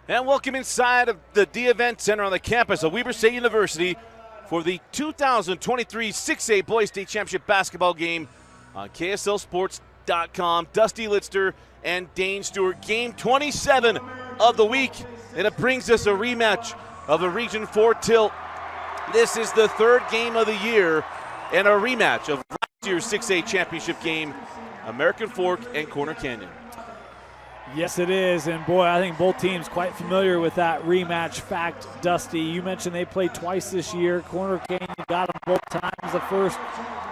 And welcome inside of the D Event Center on the campus of Weber State University for the 2023 6A Boys State Championship basketball game on KSLSports.com. Dusty Litster and Dane Stewart, game 27 of the week, and it brings us a rematch of the Region 4 tilt. This is the third game of the year and a rematch of last year's 6A championship game, American Fork and Corner Canyon. Yes, it is, and boy, I think both teams quite familiar with that rematch fact. Dusty, you mentioned they played twice this year. Corner Canyon got them both times. The first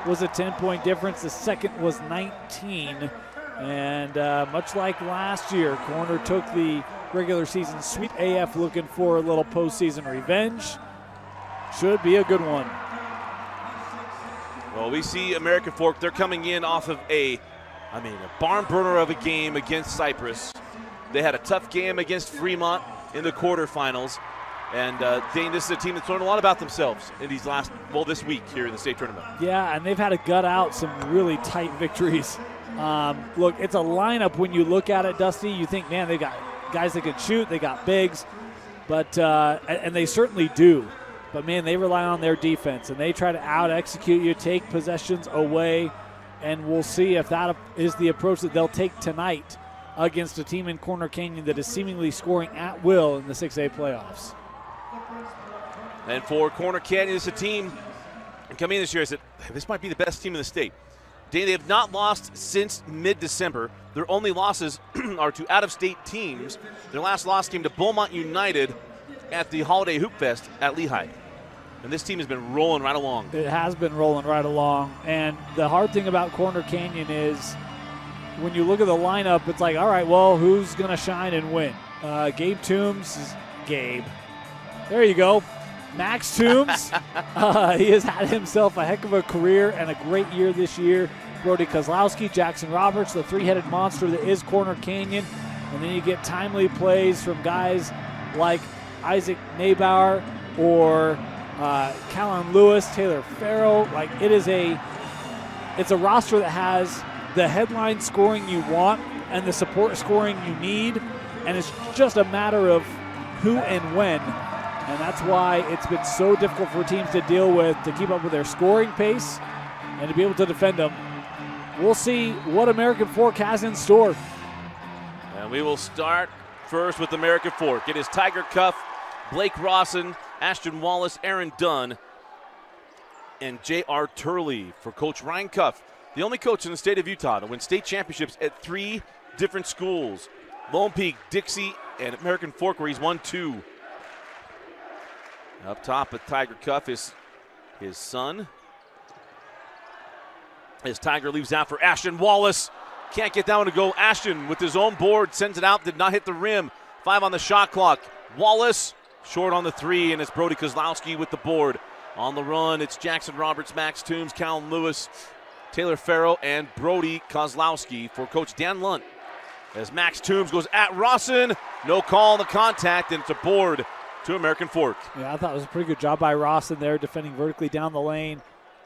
was a 10-point difference. The second was 19, and much like last year, Corner took the regular season sweep. AF looking for a little postseason revenge. Should be a good one. Well, we see American Fork. They're coming in off of a barn burner of a game against Cypress. They had a tough game against Fremont in the quarterfinals. And Dane, this is a team that's learned a lot about themselves in these this week here in the state tournament. Yeah, and they've had to gut out some really tight victories. Look, it's a lineup when you look at it, Dusty. You think, man, they got guys that can shoot, they got bigs, but and they certainly do. But, man, they rely on their defense, and they try to out-execute you, take possessions away. And we'll see if that is the approach that they'll take tonight against a team in Corner Canyon that is seemingly scoring at will in the 6A playoffs. And for Corner Canyon, it's a team coming in this year. I said, this might be the best team in the state. They have not lost since mid-December. Their only losses are to out-of-state teams. Their last loss came to Beaumont United at the Holiday Hoop Fest at Lehigh. And this team has been rolling right along. It has been rolling right along. And the hard thing about Corner Canyon is when you look at the lineup, it's like, all right, well, who's going to shine and win? Gabe Toombs is Gabe. There you go. Max Toombs. He has had himself a heck of a career and a great year this year. Brody Kozlowski, Jackson Roberts, the three-headed monster that is Corner Canyon. And then you get timely plays from guys like Isaac Naybauer or Callan Lewis, Taylor Farrow. Like, it's a roster that has the headline scoring you want and the support scoring you need, and it's just a matter of who and when. And that's why it's been so difficult for teams to deal with, to keep up with their scoring pace and to be able to defend them. We'll see what American Fork has in store. And we will start first with American Fork. It is Tiger Cuff, Blake Rawson, Ashton Wallace, Aaron Dunn, and J.R. Turley for Coach Ryan Cuff, the only coach in the state of Utah to win state championships at 3 different schools: Lone Peak, Dixie, and American Fork, where he's won 2. Up top with Tiger Cuff is his son. As Tiger leaves out for Ashton Wallace. Can't get that one to go. Ashton with his own board sends it out, did not hit the rim. 5 on the shot clock. Wallace short on the 3, and it's Brody Kozlowski with the board. On the run, it's Jackson Roberts, Max Toombs, Callan Lewis, Taylor Farrow, and Brody Kozlowski for Coach Dan Lunt. As Max Toombs goes at Rawson, no call on the contact, and it's a board to American Fork. Yeah, I thought it was a pretty good job by Rawson there, defending vertically down the lane.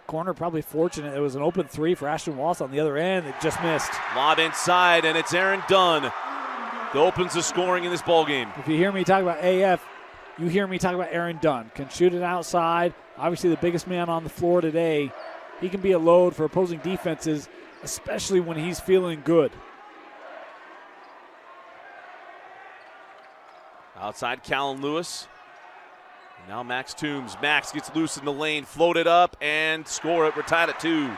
Corner probably fortunate. It was an open 3 for Ashton Wallace on the other end. It just missed. Lob inside, and it's Aaron Dunn that opens the scoring in this ballgame. If you hear me talk about AF, you hear me talk about Aaron Dunn. Can shoot it outside. Obviously the biggest man on the floor today. He can be a load for opposing defenses, especially when he's feeling good. Outside Callan Lewis. Now Max Toombs. Max gets loose in the lane, floated up, and score it. We're tied at 2.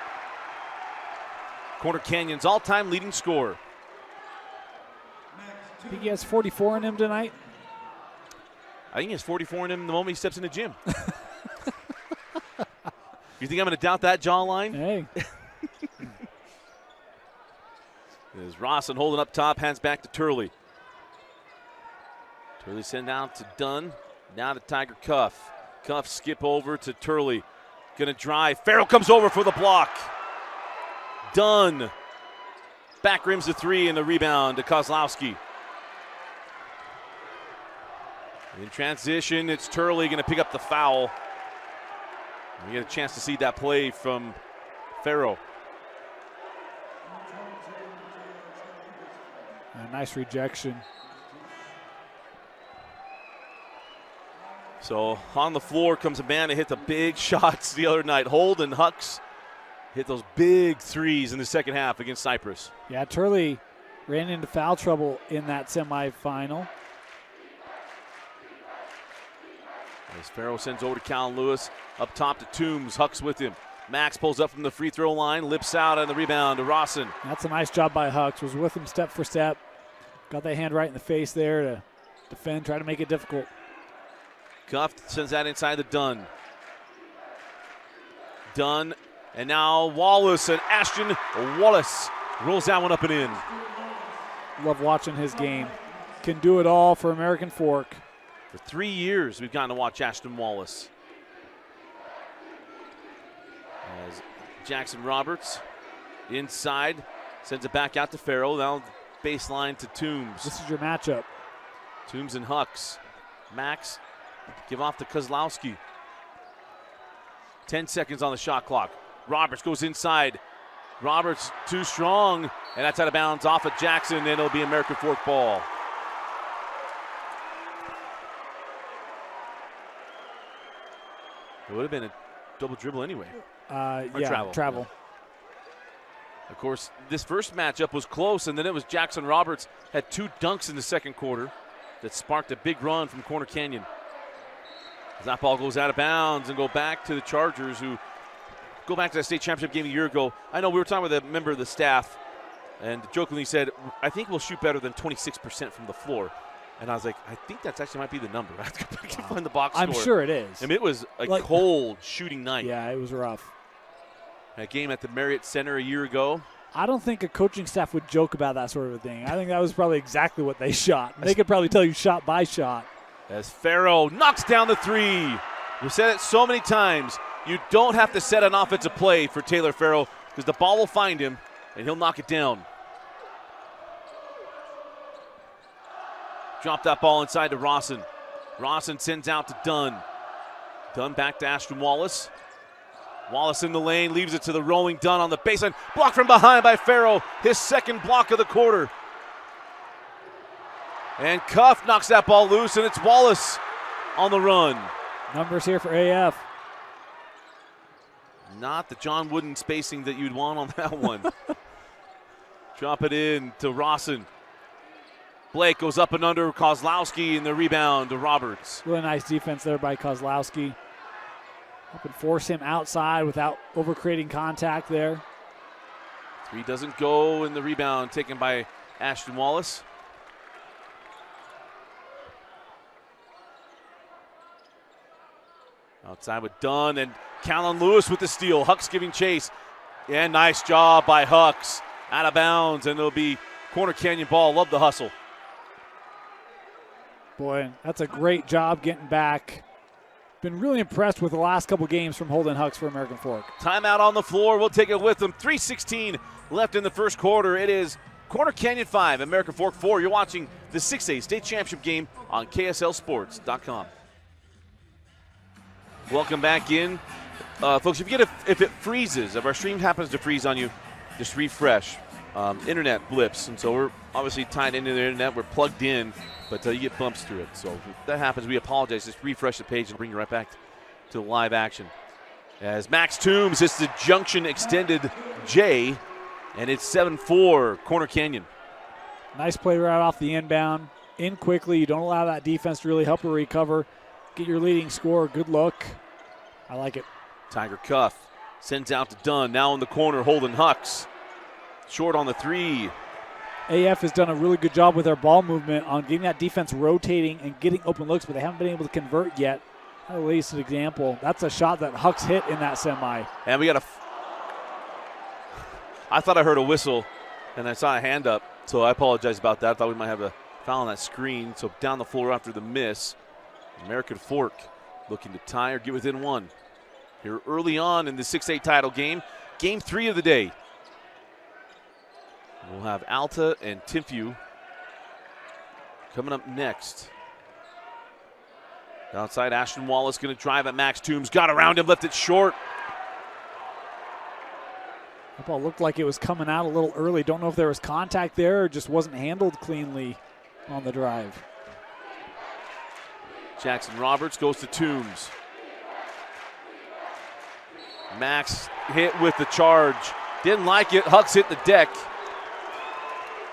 Corner Canyon's all-time leading scorer. I think he has 44 in him tonight. I think he has 44 in him the moment he steps in the gym. You think I'm going to doubt that jawline? Hey. There's Rawson holding up top, hands back to Turley. Turley sent out to Dunn, now to Tiger Cuff. Cuff skip over to Turley. Going to drive. Farrell comes over for the block. Dunn. Back rims the 3 and the rebound to Kozlowski. In transition, it's Turley going to pick up the foul. We get a chance to see that play from Farrow. A nice rejection. So on the floor comes a man that hit the big shots the other night. Holden Hucks hit those big threes in the second half against Cypress. Yeah, Turley ran into foul trouble in that semifinal. As Farrell sends over to Callan Lewis, up top to Toombs, Hucks with him. Max pulls up from the free throw line, lips out on the rebound to Rawson. That's a nice job by Hucks. Was with him step for step. Got that hand right in the face there to defend, try to make it difficult. Cuff sends that inside to Dunn. Dunn, and now Wallace, and Ashton Wallace rolls that one up and in. Love watching his game. Can do it all for American Fork. For 3 years, we've gotten to watch Ashton Wallace. As Jackson Roberts inside, sends it back out to Farrell. Now baseline to Toombs. This is your matchup. Toombs and Hucks. Max, give off to Kozlowski. 10 seconds on the shot clock. Roberts goes inside. Roberts too strong, and that's out of bounds off of Jackson, and it'll be American Fork ball. It would have been a double dribble anyway. Travel. Of course, this first matchup was close, and then it was Jackson Roberts had 2 dunks in the second quarter that sparked a big run from Corner Canyon. As that ball goes out of bounds and go back to the Chargers, who go back to that state championship game a year ago. I know we were talking with a member of the staff, and jokingly said, I think we'll shoot better than 26% from the floor. And I was like, I think that's actually might be the number. I have to go back and find the box score. I'm sure it is. I mean, it was a cold shooting night. Yeah, it was rough. That game at the Marriott Center a year ago. I don't think a coaching staff would joke about that sort of a thing. I think that was probably exactly what they shot. They could probably tell you shot by shot. As Farrell knocks down the three. We've said it so many times. You don't have to set an offensive play for Taylor Farrell because the ball will find him and he'll knock it down. Drop that ball inside to Rawson. Rawson sends out to Dunn. Dunn back to Ashton Wallace. Wallace in the lane, leaves it to the rolling Dunn on the baseline. Blocked from behind by Farrell. His second block of the quarter. And Cuff knocks that ball loose, and it's Wallace on the run. Numbers here for AF. Not the John Wooden spacing that you'd want on that one. Drop it in to Rawson. Blake goes up and under Kozlowski, and the rebound to Roberts. Really nice defense there by Kozlowski. Up and force him outside without over-creating contact there. Three doesn't go, and the rebound taken by Ashton Wallace. Outside with Dunn, and Callan Lewis with the steal. Hucks giving chase. And nice job by Hucks. Out of bounds, and it'll be Corner Canyon ball. Love the hustle. Boy, that's a great job getting back. Been really impressed with the last couple games from Holden Hucks for American Fork. Timeout on the floor. We'll take it with them. 3:16 left in the first quarter. It is Corner Canyon 5, American Fork 4. You're watching the 6A state championship game on KSLSports.com. Welcome back in. Folks, if it freezes, if our stream happens to freeze on you, just refresh. Internet blips, and so we're obviously tied into the internet. We're plugged in, but you get bumps through it. So if that happens, we apologize. Just refresh the page and bring you right back to the live action. As Max Toombs hits the junction extended J, and it's 7-4 Corner Canyon. Nice play right off the inbound. In quickly. You don't allow that defense to really help her recover. Get your leading scorer. Good look. I like it. Tiger Cuff sends out to Dunn. Now in the corner, Holden Hucks. Short on the three. AF has done a really good job with their ball movement on getting that defense rotating and getting open looks, but they haven't been able to convert yet. At least an example. That's a shot that Hucks hit in that semi. And we got I thought I heard a whistle, and I saw a hand up, so I apologize about that. I thought we might have a foul on that screen. So down the floor after the miss. American Fork looking to tie or get within one. Here early on in the 6A title game. Game 3 of the day. We'll have Alta and Timpview coming up next. Outside, Ashton Wallace going to drive at Max Toombs. Got around him, left it short. That ball looked like it was coming out a little early. Don't know if there was contact there or just wasn't handled cleanly on the drive. Jackson Roberts goes to Toombs. Max hit with the charge. Didn't like it. Hucks hit the deck.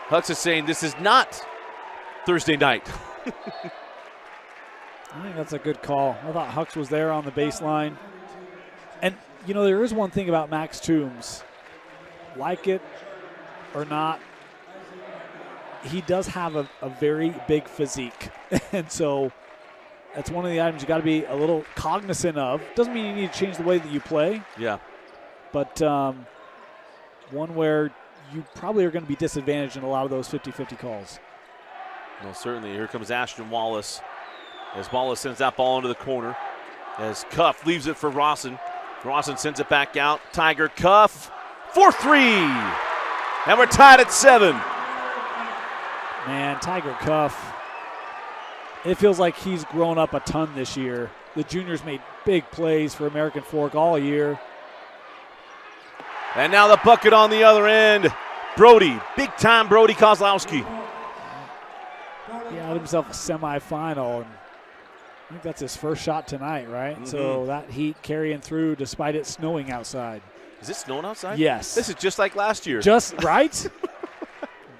Hucks is saying this is not Thursday night. I think that's a good call. I thought Hucks was there on the baseline. And, you know, there is one thing about Max Toombs. Like it or not, he does have a very big physique. And so that's one of the items you got to be a little cognizant of. Doesn't mean you need to change the way that you play. Yeah. But one where you probably are going to be disadvantaged in a lot of those 50-50 calls. No, certainly. Here comes Ashton Wallace. As Wallace sends that ball into the corner. As Cuff leaves it for Rawson. Rawson sends it back out. Tiger Cuff for 3. And we're tied at 7. Man, Tiger Cuff. It feels like he's grown up a ton this year. The juniors made big plays for American Fork all year. And now the bucket on the other end. Brody, big-time Brody Kozlowski. He had himself a semifinal, and I think that's his first shot tonight, right? Mm-hmm. So that heat carrying through despite it snowing outside. Is it snowing outside? Yes. This is just like last year. Just right?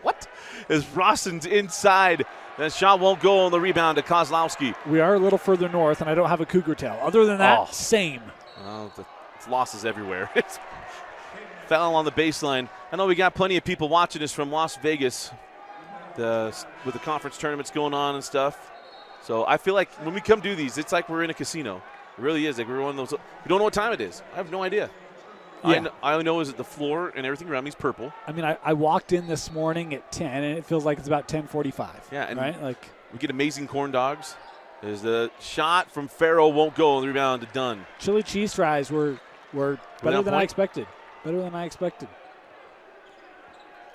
What? As Rawson's inside. That shot won't go on the rebound to Kozlowski. We are a little further north, and I don't have a cougar tail. Other than that, same. Oh, it's losses everywhere. It's foul on the baseline. I know we got plenty of people watching us from Las Vegas with the conference tournaments going on and stuff. So I feel like when we come do these, it's like we're in a casino. It really is. Like we're one of those. We don't know what time it is. I have no idea. Yeah. I know is that the floor and everything around me is purple. I mean, I walked in this morning at 10, and it feels like it's about 10:45. Yeah, and right? Like we get amazing corn dogs. There's the shot from Farrell won't go on the rebound to Dunn. Chili cheese fries were better than I expected. Better than I expected.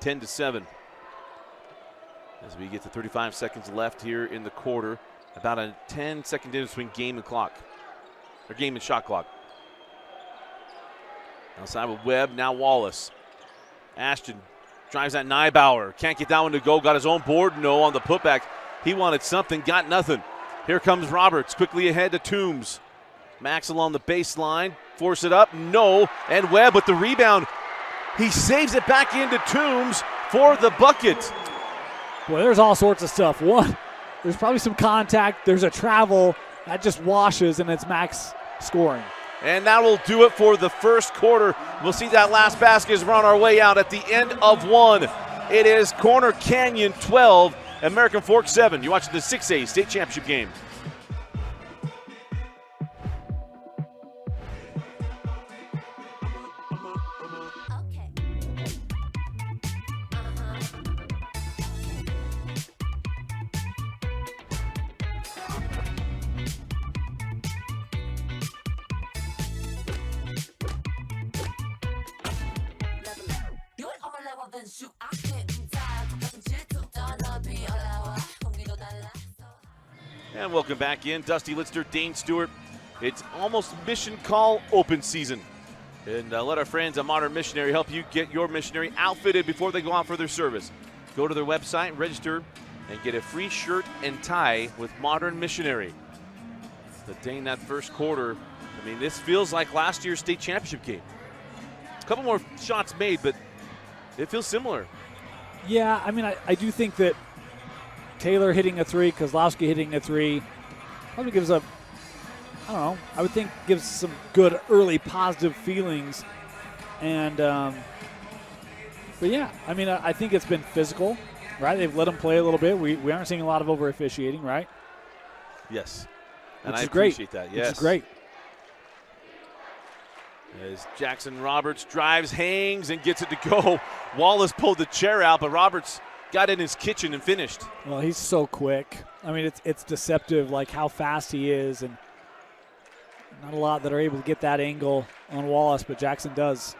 10-7. As we get to 35 seconds left here in the quarter. About a 10-second difference between game and clock. Or game and shot clock. Outside with Webb, now Wallace. Ashton drives at Nybauer. Can't get that one to go. Got his own board. No on the putback. He wanted something, got nothing. Here comes Roberts, quickly ahead to Toombs. Max along the baseline. Force it up. No. And Webb with the rebound. He saves it back into Toombs for the bucket. Boy, there's all sorts of stuff. One, there's probably some contact. There's a travel. That just washes, and it's Max scoring. And that will do it for the first quarter. We'll see that last basket as we're on our way out at the end of 1. It is Corner Canyon 12, American Fork 7. You're watching the 6A state championship game. And welcome back in. Dusty Litster, Dane Stewart. It's almost mission call open season. And let our friends at Modern Missionary help you get your missionary outfitted before they go out for their service. Go to their website, register, and get a free shirt and tie with Modern Missionary. But Dane, that first quarter, I mean, this feels like last year's state championship game. A couple more shots made, but it feels similar. Yeah, I mean, I do think that Taylor hitting a 3, Kozlowski hitting a 3, probably gives I don't know, I would think gives some good early positive feelings. And, but yeah, I mean, I think it's been physical, right? They've let them play a little bit. We aren't seeing a lot of over officiating, right? Yes. And Which I is great. appreciate that, yes. Which is great. As Jackson Roberts drives, hangs, and gets it to go. Wallace pulled the chair out, but Roberts got in his kitchen and finished. Well, he's so quick. I mean, it's deceptive, like how fast he is, and not a lot that are able to get that angle on Wallace, but Jackson does.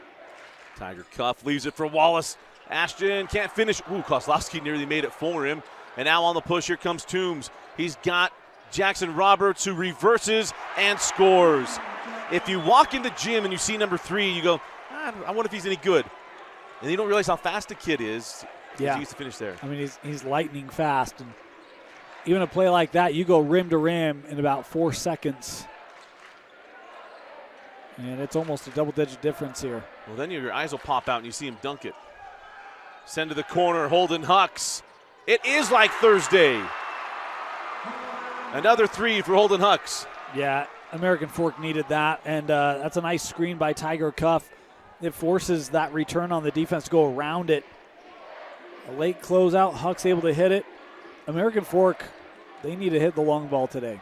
Tiger Cuff leaves it for Wallace. Ashton can't finish. Ooh, Kozlowski nearly made it for him. And now on the push, here comes Toombs. He's got Jackson Roberts, who reverses and scores. If you walk in the gym and you see number 3, you go, I wonder if he's any good. And you don't realize how fast the kid is. Yeah. He used to finish there. I mean, he's lightning fast. And even a play like that, you go rim to rim in about 4 seconds. And it's almost a double-digit difference here. Well, then your eyes will pop out and you see him dunk it. Send to the corner, Holden Hucks. It is like Thursday. Another three for Holden Hucks. Yeah, American Fork needed that, and that's a nice screen by Tiger Cuff. It forces that return on the defense to go around it. A late closeout, Hucks able to hit it. American Fork, they need to hit the long ball today.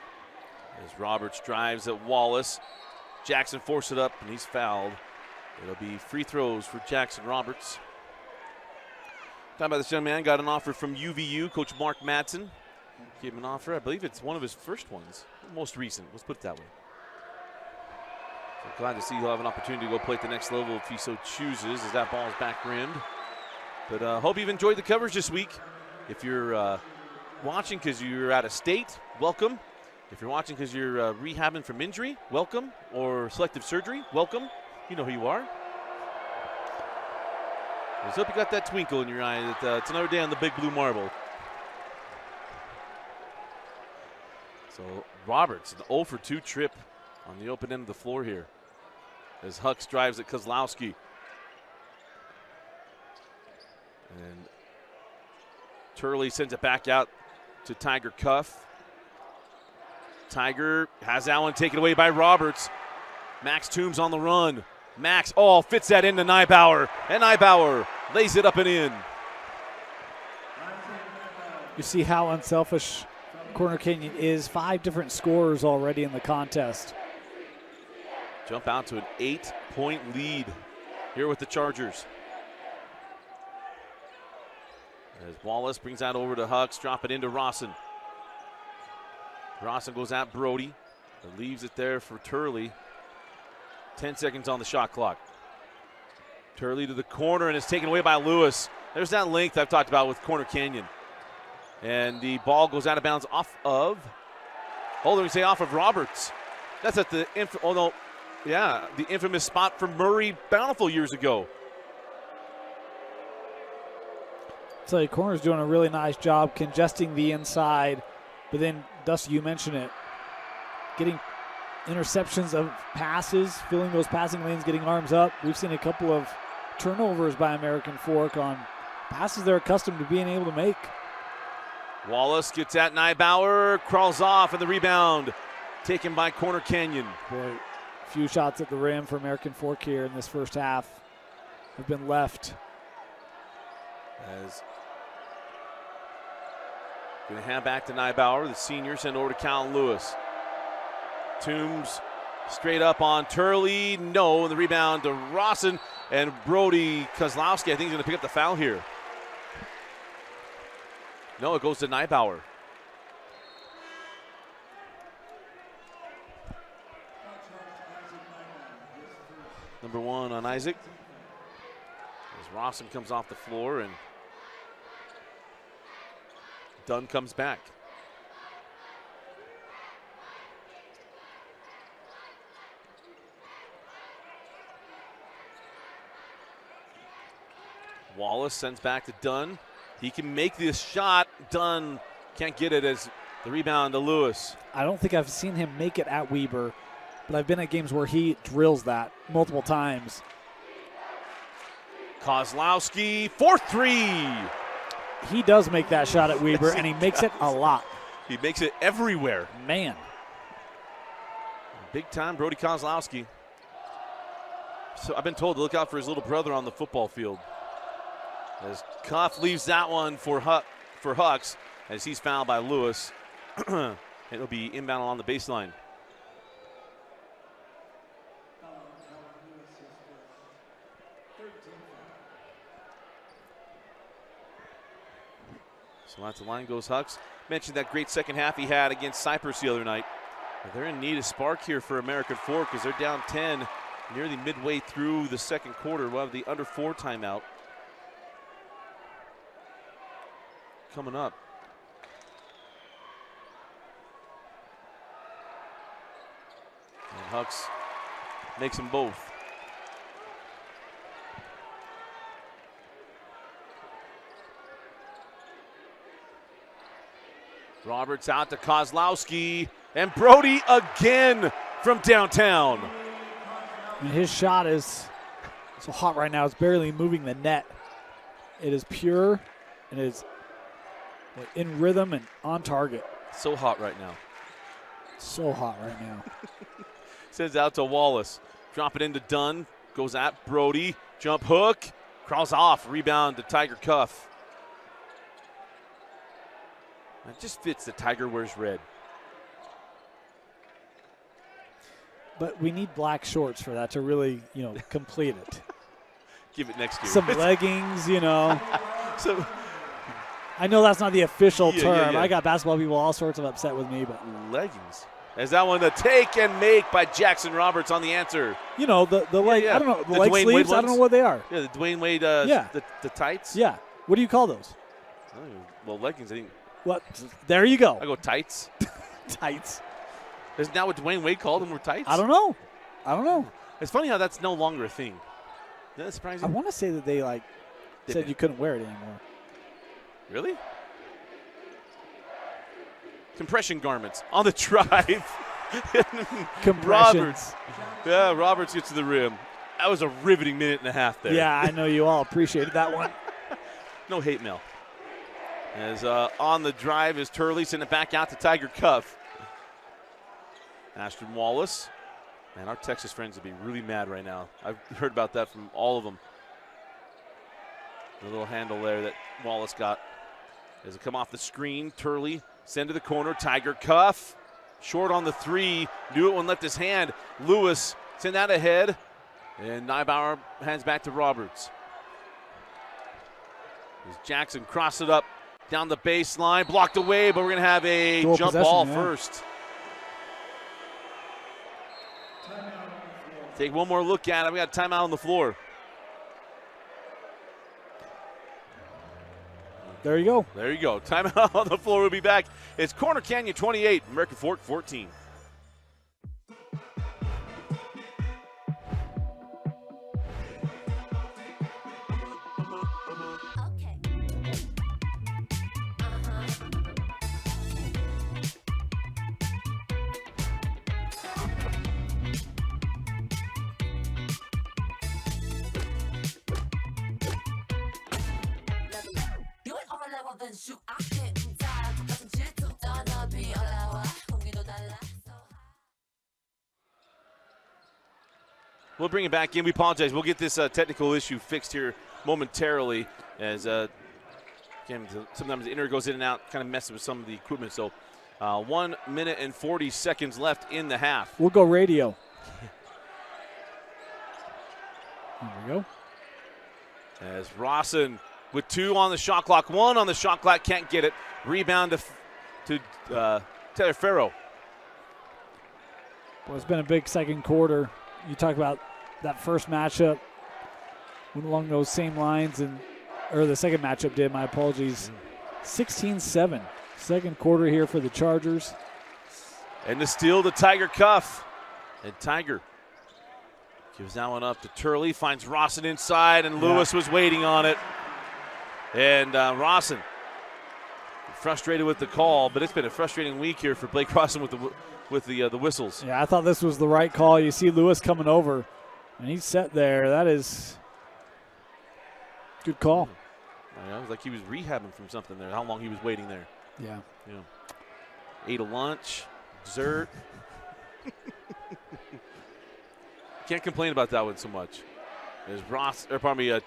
As Roberts drives at Wallace, Jackson forced it up, and he's fouled. It'll be free throws for Jackson Roberts. Talking about this young man, got an offer from UVU. Coach Mark Madsen gave him an offer. I believe it's one of his first ones, most recent. Let's put it that way. So glad to see he'll have an opportunity to go play at the next level if he so chooses, as that ball is back rimmed. But hope you've enjoyed the coverage this week. If you're watching because you're out of state, welcome. If you're watching because you're rehabbing from injury, welcome. Or selective surgery, welcome. You know who you are. I just hope you got that twinkle in your eye that it's another day on the big blue marble. So Roberts, an 0 for 2 trip on the open end of the floor here as Hucks drives at Kozlowski. And Turley sends it back out to Tiger Cuff. Tiger has that one taken away by Roberts. Max Toombs on the run. Max, fits that into Neibauer. And Neibauer lays it up and in. You see how unselfish Corner Canyon is. 5 different scorers already in the contest. Jump out to an 8-point lead here with the Chargers. As Wallace brings that over to Hucks, drop it into Rawson. Rawson goes at Brody, but leaves it there for Turley. 10 seconds on the shot clock. Turley to the corner and is taken away by Lewis. There's that length I've talked about with Corner Canyon. And the ball goes out of bounds off of Roberts. That's at the the infamous spot from Murray Bountiful years ago. So the corner's doing a really nice job congesting the inside, but then, Dusty, you mentioned it, getting interceptions of passes, filling those passing lanes, getting arms up. We've seen a couple of turnovers by American Fork on passes they're accustomed to being able to make. Wallace gets at Neibauer, crawls off, and the rebound taken by Corner Canyon. Boy, a few shots at the rim for American Fork here in this first half have been left. As going to hand back to Neibauer, the senior, send over to Callan Lewis. Toombs straight up on Turley. No, and the rebound to Rawson, and Brody Kozlowski, I think, is going to pick up the foul here. No, it goes to Neibauer. Number 1 on Isaac. As Rawson comes off the floor and Dunn comes back. Wallace sends back to Dunn. He can make this shot. Dunn can't get it as the rebound to Lewis. I don't think I've seen him make it at Weber, but I've been at games where he drills that multiple times. Kozlowski, 4-3. He does make that shot at Weber, and he makes it a lot. He makes it everywhere. Man. Big time Brody Kozlowski. So I've been told to look out for his little brother on the football field. As Cuff leaves that one for Hucks as he's fouled by Lewis. It'll be inbound along the baseline. So at the line goes Hucks. Mentioned that great second half he had against Cypress the other night. But they're in need of spark here for American Fork because they're down 10 nearly midway through the second quarter. We'll have the under 4 timeout coming up. And Hucks makes them both. Roberts out to Kozlowski, and Brody again from downtown. And his shot is so hot right now, it's barely moving the net. It is pure, and it is in rhythm and on target. So hot right now. So hot right now. Sends out to Wallace. Drop it into Dunn. Goes at Brody. Jump hook. Crawls off. Rebound to Tiger Cuff. It just fits the Tiger wears red. But we need black shorts for that to really, complete it. Give it next year. Some leggings, So, I know that's not the official term. Yeah. I got basketball people all sorts of upset with me, but leggings. As that one to take and make by Jackson Roberts on the answer. the leg. Yeah. I don't know the The leg Dwayne sleeves. Wade I don't know ones? what they are. Yeah, the Dwayne Wade. Yeah. The tights. Yeah. What do you call those? Oh, well, leggings. I think What? There you go. I go tights. Tights. Isn't that what Dwayne Wade called them? Were tights? I don't know. It's funny how that's no longer a thing. Isn't that surprising? I want to say that they said you couldn't wear it anymore. Really? Compression garments on the drive. Compressions. Roberts gets to the rim. That was a riveting minute and a half there. Yeah, I know you all appreciated that one. No hate mail. As on the drive is Turley, sending it back out to Tiger Cuff. Ashton Wallace. Man, our Texas friends would be really mad right now. I've heard about that from all of them. The little handle there that Wallace got. As it come off the screen, Turley send to the corner. Tiger Cuff. Short on the three. Knew it when left his hand. Lewis send that ahead. And Neibauer hands back to Roberts. As Jackson crossed it up down the baseline. Blocked away, but we're going to have a Dual jump possession, ball yeah. first. Take one more look at it. We got a timeout on the floor. There you go. There you go. Timeout on the floor. We'll be back. It's Corner Canyon 28, American Fork 14. We'll bring it back in. We apologize. We'll get this technical issue fixed here momentarily as again, sometimes the internet goes in and out, kind of messes with some of the equipment. So 1 minute and 40 seconds left in the half. We'll go radio. There we go. As Rawson with 2 on the shot clock, 1 on the shot clock, can't get it. Rebound to Taylor Farrow. Well, it's been a big second quarter. You talk about that first matchup went along those same lines, or the second matchup did, my apologies. 16-7, second quarter here for the Chargers. And the steal to Tiger Cuff. And Tiger gives that one up to Turley, finds Rawson inside, and Lewis was waiting on it. And Rawson frustrated with the call, but it's been a frustrating week here for Blake Rawson with the whistles. Yeah, I thought this was the right call. You see Lewis coming over, and he's set there. That is good call. Yeah, it was like he was rehabbing from something there, how long he was waiting there. Yeah. Ate a lunch, dessert. Can't complain about that one so much. There's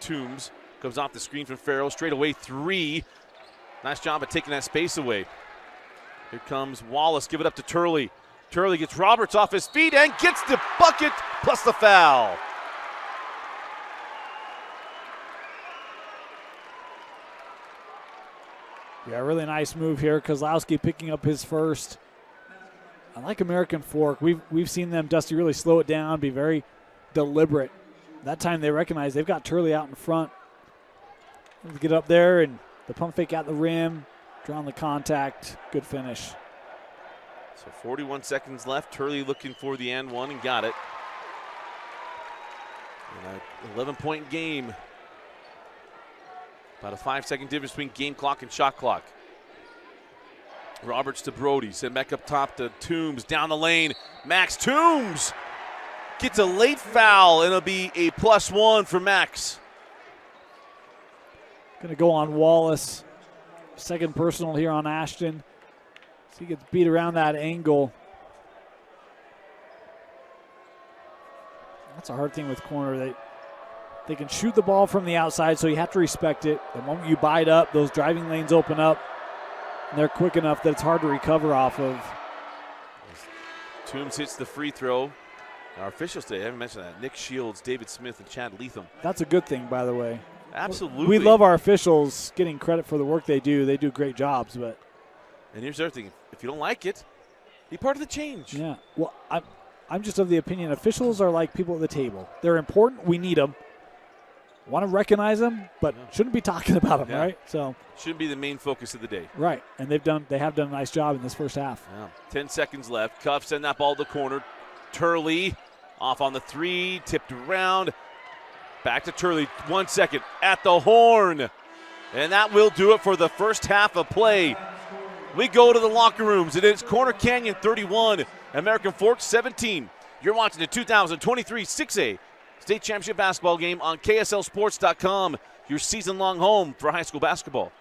Toombs comes off the screen from Farrell, straight away 3. Nice job of taking that space away. Here comes Wallace, give it up to Turley. Turley gets Roberts off his feet and gets the bucket plus the foul. Yeah, really nice move here. Kozlowski picking up his first. I like American Fork. We've seen them, Dusty, really slow it down, be very deliberate. That time they recognize they've got Turley out in front. Get up there and the pump fake at the rim, drawing the contact, good finish. So 41 seconds left. Turley looking for the and one and got it. And an 11-point game. About a 5-second difference between game clock and shot clock. Roberts to Brody. Send back up top to Toombs. Down the lane. Max Toombs gets a late foul, and it'll be a +1 for Max. Going to go on Wallace. Second personal here on Ashton. So he gets beat around that angle. That's a hard thing with corner. They can shoot the ball from the outside, so you have to respect it. The moment you bite up, those driving lanes open up, and they're quick enough that it's hard to recover off of. Toombs hits the free throw. Our officials today, I haven't mentioned that, Nick Shields, David Smith, and Chad Leatham. That's a good thing, by the way. Absolutely. We love our officials getting credit for the work they do. They do great jobs. But And here's the other thing. If you don't like it, be part of the change. Yeah. Well, I'm just of the opinion officials are like people at the table. They're important. We need them. Want to recognize them, but shouldn't be talking about them, right? So shouldn't be the main focus of the day. Right, and they have done a nice job in this first half. Yeah. 10 seconds left. Cuff send that ball to the corner. Turley off on the three, tipped around. Back to Turley. 1 second at the horn, and that will do it for the first half of play. We go to the locker rooms, and it's Corner Canyon 31, American Fork 17. You're watching the 2023 6A State Championship basketball game on KSLSports.com, your season-long home for high school basketball.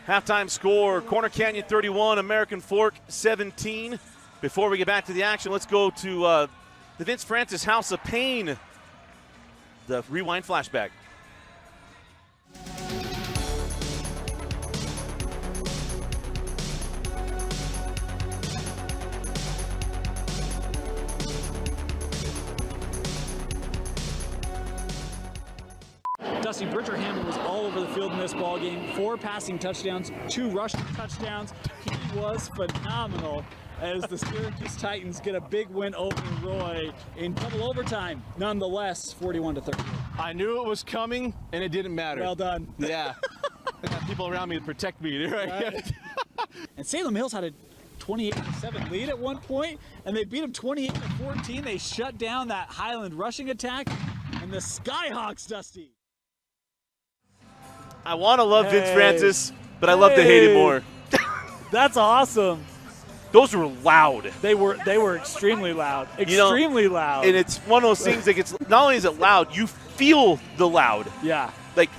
Halftime score, Corner Canyon 31, American Fork 17. Before we get back to the action, let's go to the Vince Francis House of Pain, the rewind flashback. Dusty Bridgerham was all over the field in this ball game. 4 passing touchdowns, 2 rushing touchdowns. He was phenomenal as the Syracuse Titans get a big win over Roy in double overtime. Nonetheless, 41-30. I knew it was coming, and it didn't matter. Well done. Yeah. I got people around me to protect me. Right? And Salem Hills had a 28-7 lead at one point, and they beat them 28-14. They shut down that Highland rushing attack, and the Skyhawks, Dusty. I want to love Vince Francis, but I love to hate him more. That's awesome. Those were loud. They were extremely loud. Extremely loud. And it's one of those things that gets, not only is it loud, you feel the loud. Yeah. Like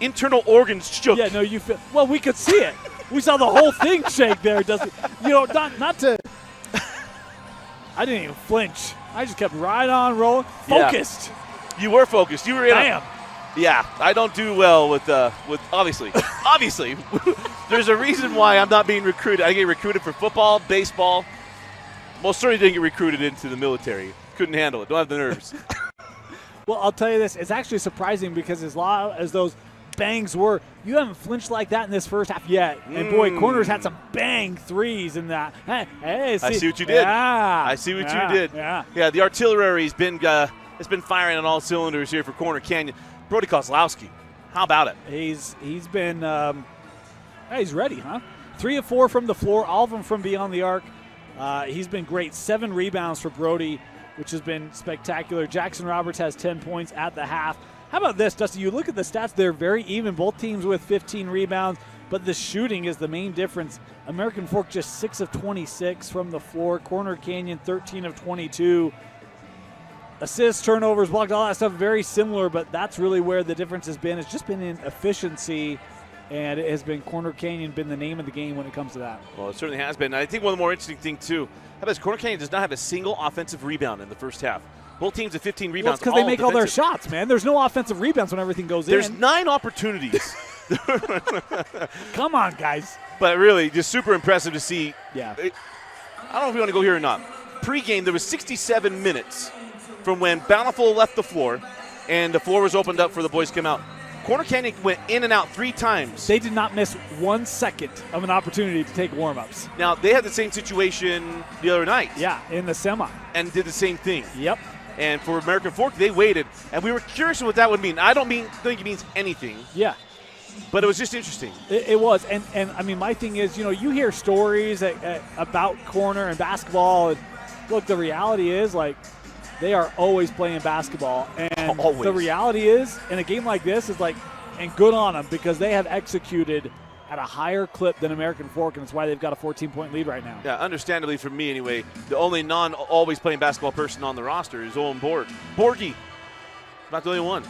internal organs shook. Yeah, no, you feel. Well, we could see it. We saw the whole thing shake there. Doesn't not to. I didn't even flinch. I just kept right on rolling, focused. Yeah. You were focused. You were in. Damn. Yeah, I don't do well with obviously. Obviously, there's a reason why I'm not being recruited. I get recruited for football, baseball. Most certainly didn't get recruited into the military. Couldn't handle it. Don't have the nerves. Well, I'll tell you this. It's actually surprising because as loud as those bangs were, you haven't flinched like that in this first half yet. And, boy, Corners had some bang threes in that. Hey, I see what you did. Yeah. I see what you did. Yeah, the artillery's been firing on all cylinders here for Corner Canyon. Brody Kozlowski, how about it? He's been he's ready, huh? 3 of 4 from the floor, all of them from beyond the arc. He's been great. 7 rebounds for Brody, which has been spectacular. Jackson Roberts has 10 points at the half. How about this, Dusty? You look at the stats, they're very even. Both teams with 15 rebounds, but the shooting is the main difference. American Fork just 6 of 26 from the floor. Corner Canyon 13 of 22. Assists, turnovers, blocked, all that stuff, very similar, but that's really where the difference has been. It's just been in efficiency, and it has been Corner Canyon been the name of the game when it comes to that. Well, it certainly has been. I think one of the more interesting things, too, how about Corner Canyon does not have a single offensive rebound in the first half. Both teams have 15 rebounds. Well, it's because they make all their shots, man. There's no offensive rebounds when everything goes There's in. 9 opportunities. Come on, guys. But really, just super impressive to see. Yeah. I don't know if we want to go here or not. Pre-game, there was 67 minutes from when Bountiful left the floor and the floor was opened up for the boys to come out. Corner Canyon went in and out 3 times. They did not miss 1 second of an opportunity to take warm-ups. Now, they had the same situation the other night. Yeah, in the semi. And did the same thing. Yep. And for American Fork, they waited. And we were curious what that would mean. I don't think it means anything. Yeah. But it was just interesting. It was. And I mean, my thing is, you hear stories about corner and basketball. And look, the reality is, like, they are always playing basketball. And always. The reality is, in a game like this, is like, and good on them because they have executed at a higher clip than American Fork, and that's why they've got a 14-point lead right now. Yeah, understandably for me anyway, the only non-always playing basketball person on the roster is Owen Borgie. Not the only one.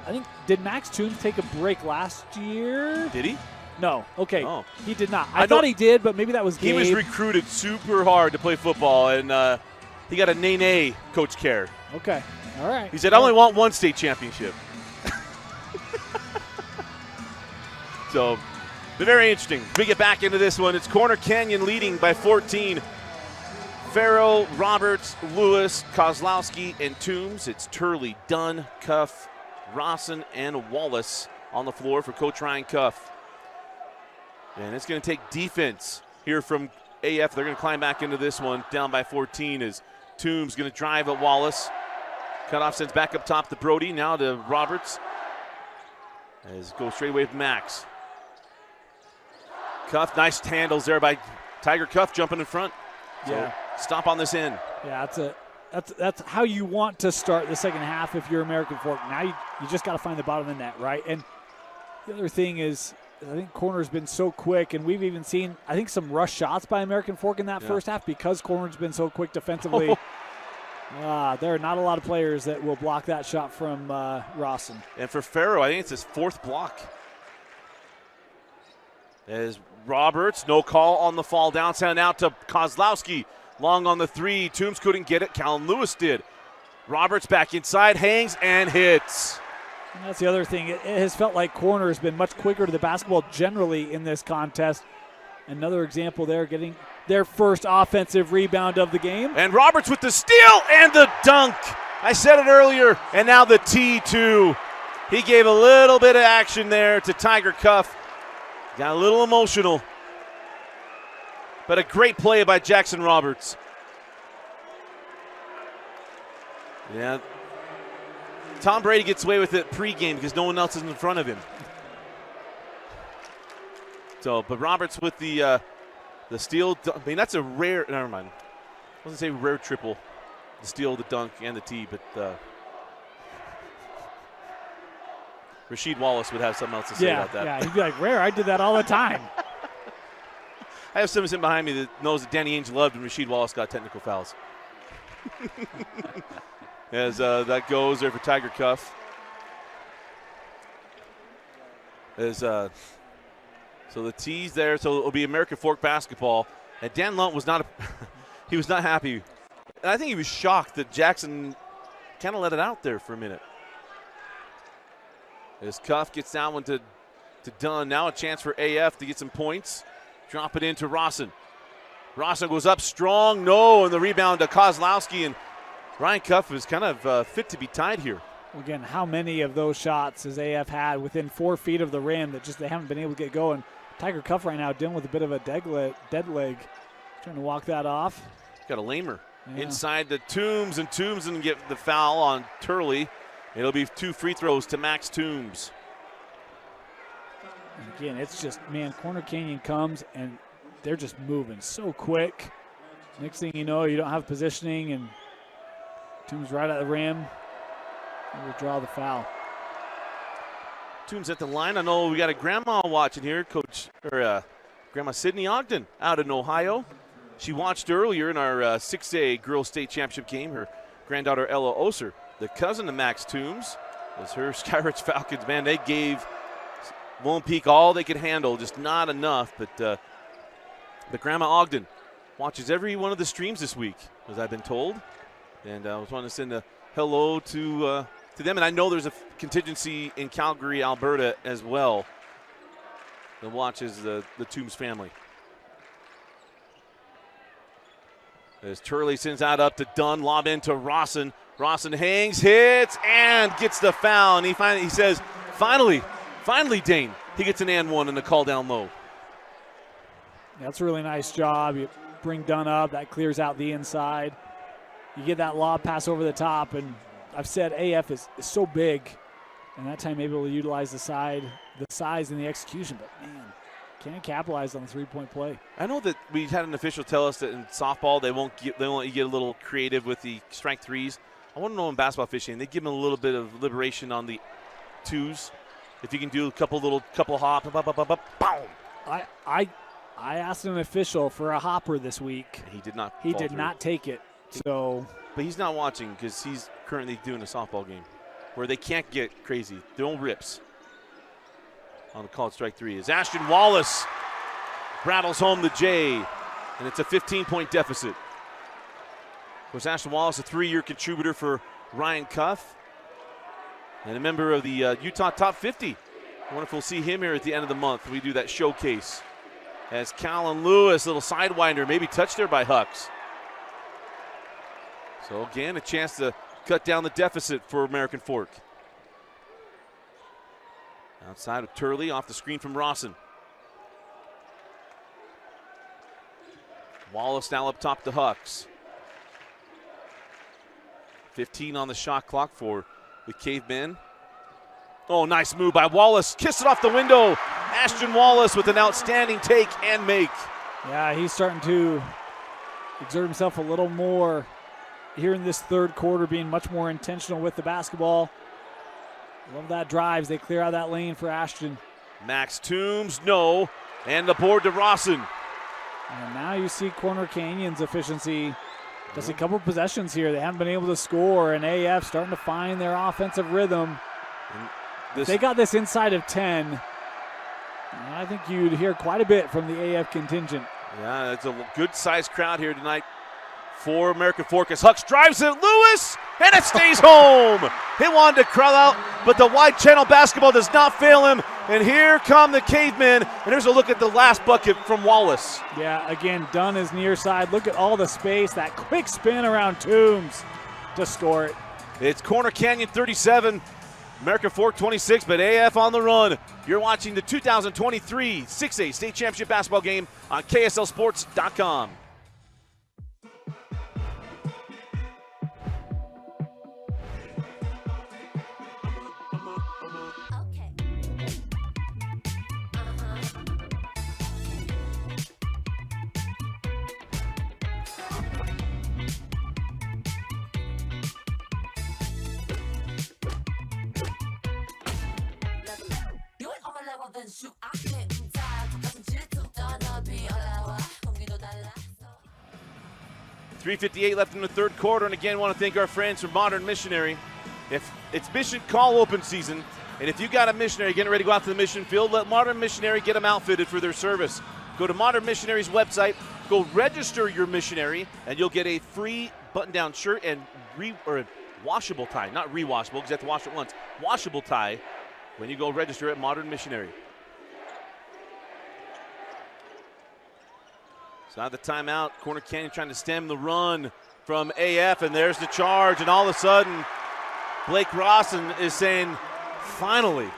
I think, did Max Toombs take a break last year? Did he? No. Okay. Oh. He did not. I thought he did, but maybe that was Gabe. He was recruited super hard to play football, and he got a nay Coach Care. Okay. All right. He said, I only want 1 state championship. So, but very interesting. We get back into this one. It's Corner Canyon leading by 14. Farrow, Roberts, Lewis, Kozlowski, and Toombs. It's Turley, Dunn, Cuff, Rawson, and Wallace on the floor for Coach Ryan Cuff. And it's going to take defense here from AF. They're going to climb back into this one. Down by 14 is Toombs going to drive at Wallace. Cutoff sends back up top to Brody. Now to Roberts. As goes straight away with Max. Cuff, nice handles there by Tiger Cuff jumping in front. So yeah. Stop on this end. Yeah, that's how you want to start the second half if you're American Fork. Now you just got to find the bottom of the net, right? And the other thing is, I think corner's been so quick, and we've even seen, I think, some rush shots by American Fork in that first half because corner's been so quick defensively. There are not a lot of players that will block that shot from Rawson. And for Farrow, I think it's his 4th block. As Roberts, no call on the fall down, sent out to Kozlowski. Long on the 3. Toombs couldn't get it. Callum Lewis did. Roberts back inside, hangs and hits. And that's the other thing. It has felt like corner has been much quicker to the basketball generally in this contest. Another example there, getting their first offensive rebound of the game. And Roberts with the steal and the dunk. I said it earlier, and now the T2. He gave a little bit of action there to Tiger Cuff. Got a little emotional. But a great play by Jackson Roberts. Yeah. Tom Brady gets away with it pregame because no one else is in front of him. So, but Roberts with the steal. I mean, that's a rare. Never mind. I wasn't say rare triple. The steal, the dunk, and the tee, but Rasheed Wallace would have something else to say about that. Yeah, he'd be like, rare. I did that all the time. I have someone sitting behind me that knows that Danny Ainge loved when Rasheed Wallace got technical fouls. As that goes there for Tiger Cuff. As so the tee's there, so it'll be American Fork basketball. And Dan Lunt was not he was not happy. And I think he was shocked that Jackson kind of let it out there for a minute. As Cuff gets that one to Dunn. Now a chance for AF to get some points. Drop it into Rawson. Rawson goes up strong. No, and the rebound to Kozlowski. And Ryan Cuff is kind of fit to be tied here. Again, how many of those shots has AF had within 4 feet of the rim that just they haven't been able to get going? Tiger Cuff right now dealing with a bit of a dead leg. Trying to walk that off. Got a lamer. Yeah. Inside the Toombs, and Toombs didn't get the foul on Turley. It'll be 2 free throws to Max Toombs. And again, it's just, man, Corner Canyon comes and they're just moving so quick. Next thing you know, you don't have positioning, and Toombs right at the rim. And we'll draw the foul. Toombs at the line. I know we got a grandma watching here, Grandma Sydney Ogden out in Ohio. She watched earlier in our 6A Girls State Championship game. Her granddaughter Ella Oser, the cousin to Max Toombs, is her Skyridge Falcons. Man, they gave Lone Peak all they could handle, just not enough. But Grandma Ogden watches every one of the streams this week, as I've been told. And I was wanting to send a hello to them. And I know there's a contingency in Calgary, Alberta as well that watches the Toombs family. As Turley sends out up to Dunn, lob into Rawson. Rawson hangs, hits, and gets the foul. And he says, finally, Dane. He gets an and one and a call down low. That's a really nice job. You bring Dunn up, that clears out the inside. You get that lob pass over the top, and I've said AF is so big, and that time able to utilize the size and the execution, but man, can't capitalize on the three-point play. I know that we had an official tell us that in softball they won't let you get a little creative with the strike threes. I want to know in basketball officiating, they give them a little bit of liberation on the twos. If you can do a couple hop, boom. I asked an official for a hopper this week. He did not. He did not take it. So, but he's not watching because he's currently doing a softball game where they can't get crazy. Their own rips on the called strike three. As Ashton Wallace rattles home the J, and it's a 15-point deficit. Of course, Ashton Wallace, a 3-year contributor for Ryan Cuff, and a member of the Utah Top 50. I wonder if we'll see him here at the end of the month. We do that showcase. As Callan Lewis, little sidewinder, maybe touched there by Hucks. So again, a chance to cut down the deficit for American Fork. Outside of Turley, off the screen from Rawson. Wallace now up top to Hucks. 15 on the shot clock for the Cavemen. Oh, nice move by Wallace. Kiss it off the window. Ashton Wallace with an outstanding take and make. Yeah, he's starting to exert himself a little more here in this third quarter, being much more intentional with the basketball. Love that drives. They clear out that lane for Ashton. Max Toombs, no. And the board to Rawson. And now you see Corner Canyon's efficiency. Just a couple possessions here. They haven't been able to score, and AF starting to find their offensive rhythm. They got this inside of 10. I think you'd hear quite a bit from the AF contingent. Yeah, it's a good-sized crowd here tonight for American Fork as Hucks drives it. Lewis, and it stays home. He wanted to crawl out, but the wide channel basketball does not fail him. And here come the Cavemen. And here's a look at the last bucket from Wallace. Yeah, again, Dunn is near side. Look at all the space. That quick spin around Toombs to score it. It's Corner Canyon 37. American Fork 26, but AF on the run. You're watching the 2023 6A State Championship basketball game on KSLSports.com. 슈 앞에 운자 가슴 질투가 너비 올라와 공기도 달랐어. 3:58 left in the third quarter, and again want to thank our friends from Modern Missionary. If it's mission call open season, and if you got a missionary getting ready to go out to the mission field, let Modern Missionary get them outfitted for their service. Go to Modern Missionary's website, go register your missionary, and you'll get a free button-down shirt and washable tie, not rewashable because you have to wash it once, washable tie when you go register at Modern Missionary. So out of the timeout, Corner Canyon trying to stem the run from AF, and there's the charge, and all of a sudden, Blake Rawson is saying, finally.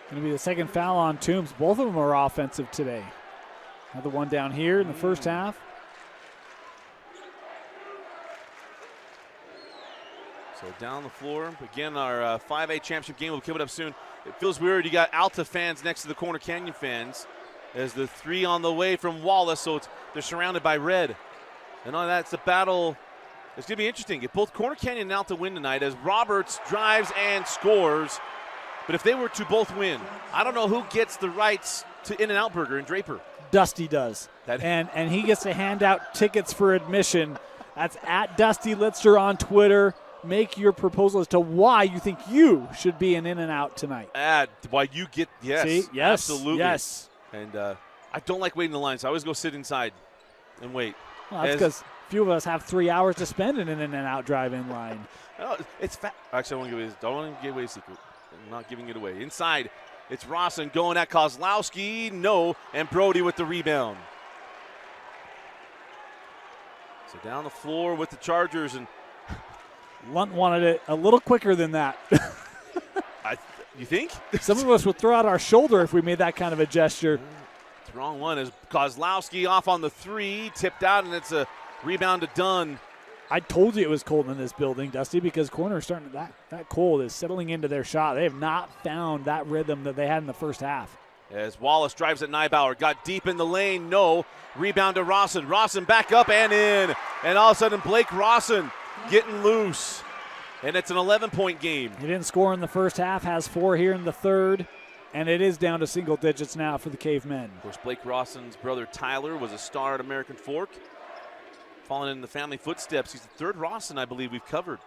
Going to be the second foul on Toombs. Both of them are offensive today. Another one down here in the first half. So down the floor. Again, our 5A championship game will be coming up soon. It feels weird. You got Alta fans next to the Corner Canyon fans as the three on the way from Wallace, so they're surrounded by red. And on that, it's a battle. It's going to be interesting. If both Corner Canyon and Alta win tonight, as Roberts drives and scores, but if they were to both win, I don't know who gets the rights to In-N-Out Burger in Draper. Dusty does. And he gets to hand out tickets for admission. That's at Dusty Litzer on Twitter. Make your proposal as to why you think you should be an In-N-Out tonight. Why you get, yes. See? Yes. Absolutely. Yes. And I don't like waiting in the line, so I always go sit inside and wait. Well, that's because few of us have 3 hours to spend in an In-N-Out drive-in line. Oh, it's actually, I don't want to give away a secret. I'm not giving it away. Inside, it's Rawson going at Kozlowski. No. And Brody with the rebound. So down the floor with the Chargers, and Lunt wanted it a little quicker than that. you think? Some of us would throw out our shoulder if we made that kind of a gesture. It's the wrong one. Is Kozlowski off on the three, tipped out, and it's a rebound to Dunn. I told you it was cold in this building, Dusty, because corners starting that cold is settling into their shot. They have not found that rhythm that they had in the first half. As Wallace drives at Nybauer, got deep in the lane, no. Rebound to Rawson. Rawson back up and in. And all of a sudden, Blake Rawson getting loose. And it's an 11-point game. He didn't score in the first half, has 4 here in the third, and it is down to single digits now for the Cavemen. Of course, Blake Rawson's brother Tyler was a star at American Fork. Following in the family footsteps. He's the third Rawson, I believe, we've covered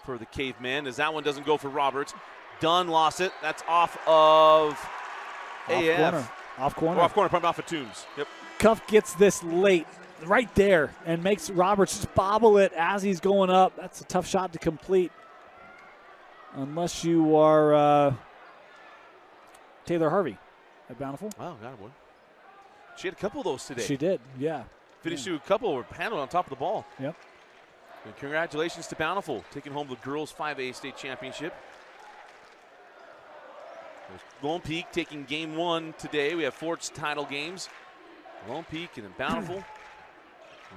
for the Cavemen, as that one doesn't go for Roberts. Dunn lost it. That's off of AF. Off corner. Or off corner, probably off of Toombs. Yep. Cuff gets this late right there and makes Roberts just bobble it as he's going up. That's a tough shot to complete unless you are Taylor Harvey at Bountiful. Wow, got one. She had a couple of those today. She did, yeah. Finished to a couple were handled on top of the ball. Yep. And congratulations to Bountiful, taking home the girls 5A state championship. There's Lone Peak taking game 1 today. We have Fort's title games. Lone Peak and then Bountiful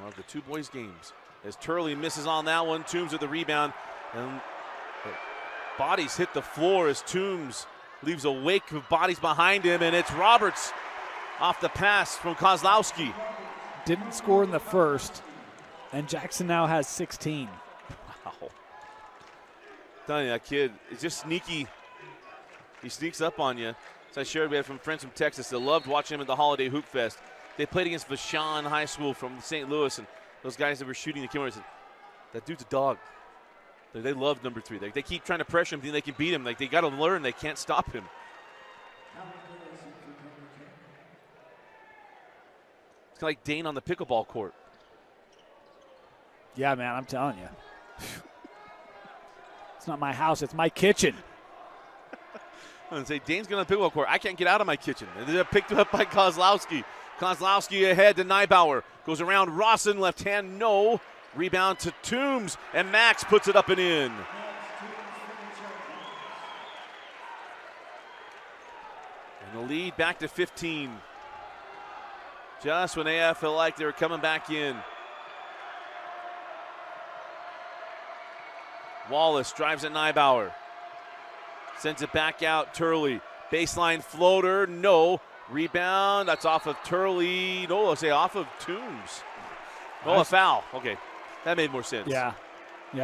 are the two boys' games. As Turley misses on that one, Toombs with the rebound. And bodies hit the floor as Toombs leaves a wake of bodies behind him, and it's Roberts off the pass from Kozlowski. Didn't score in the first, and Jackson now has 16. Wow. Telling you, that kid is just sneaky. He sneaks up on you. As I shared, we had from friends from Texas that loved watching him at the Holiday Hoop Fest. They played against Vashon High School from St. Louis, and those guys that were shooting the camera said, that dude's a dog. They love number 3. They keep trying to pressure him, thinking they can beat him. Like, they got to learn they can't stop him. It's kind of like Dane on the pickleball court. Yeah, man, I'm telling you. It's not my house, it's my kitchen. I'm going to say, Dane's going on the pickleball court. I can't get out of my kitchen. And they're picked up by Kozlowski. Kozlowski ahead to Nybauer. Goes around Rawson, left hand, no. Rebound to Toombs, and Max puts it up and in. And the lead back to 15. Just when AF felt like they were coming back in. Wallace drives at Nybauer. Sends it back out, Turley. Baseline floater, no. Rebound, that's off of Turley. No, I'll say off of Toombs. Oh, a foul. Okay, that made more sense. Yeah,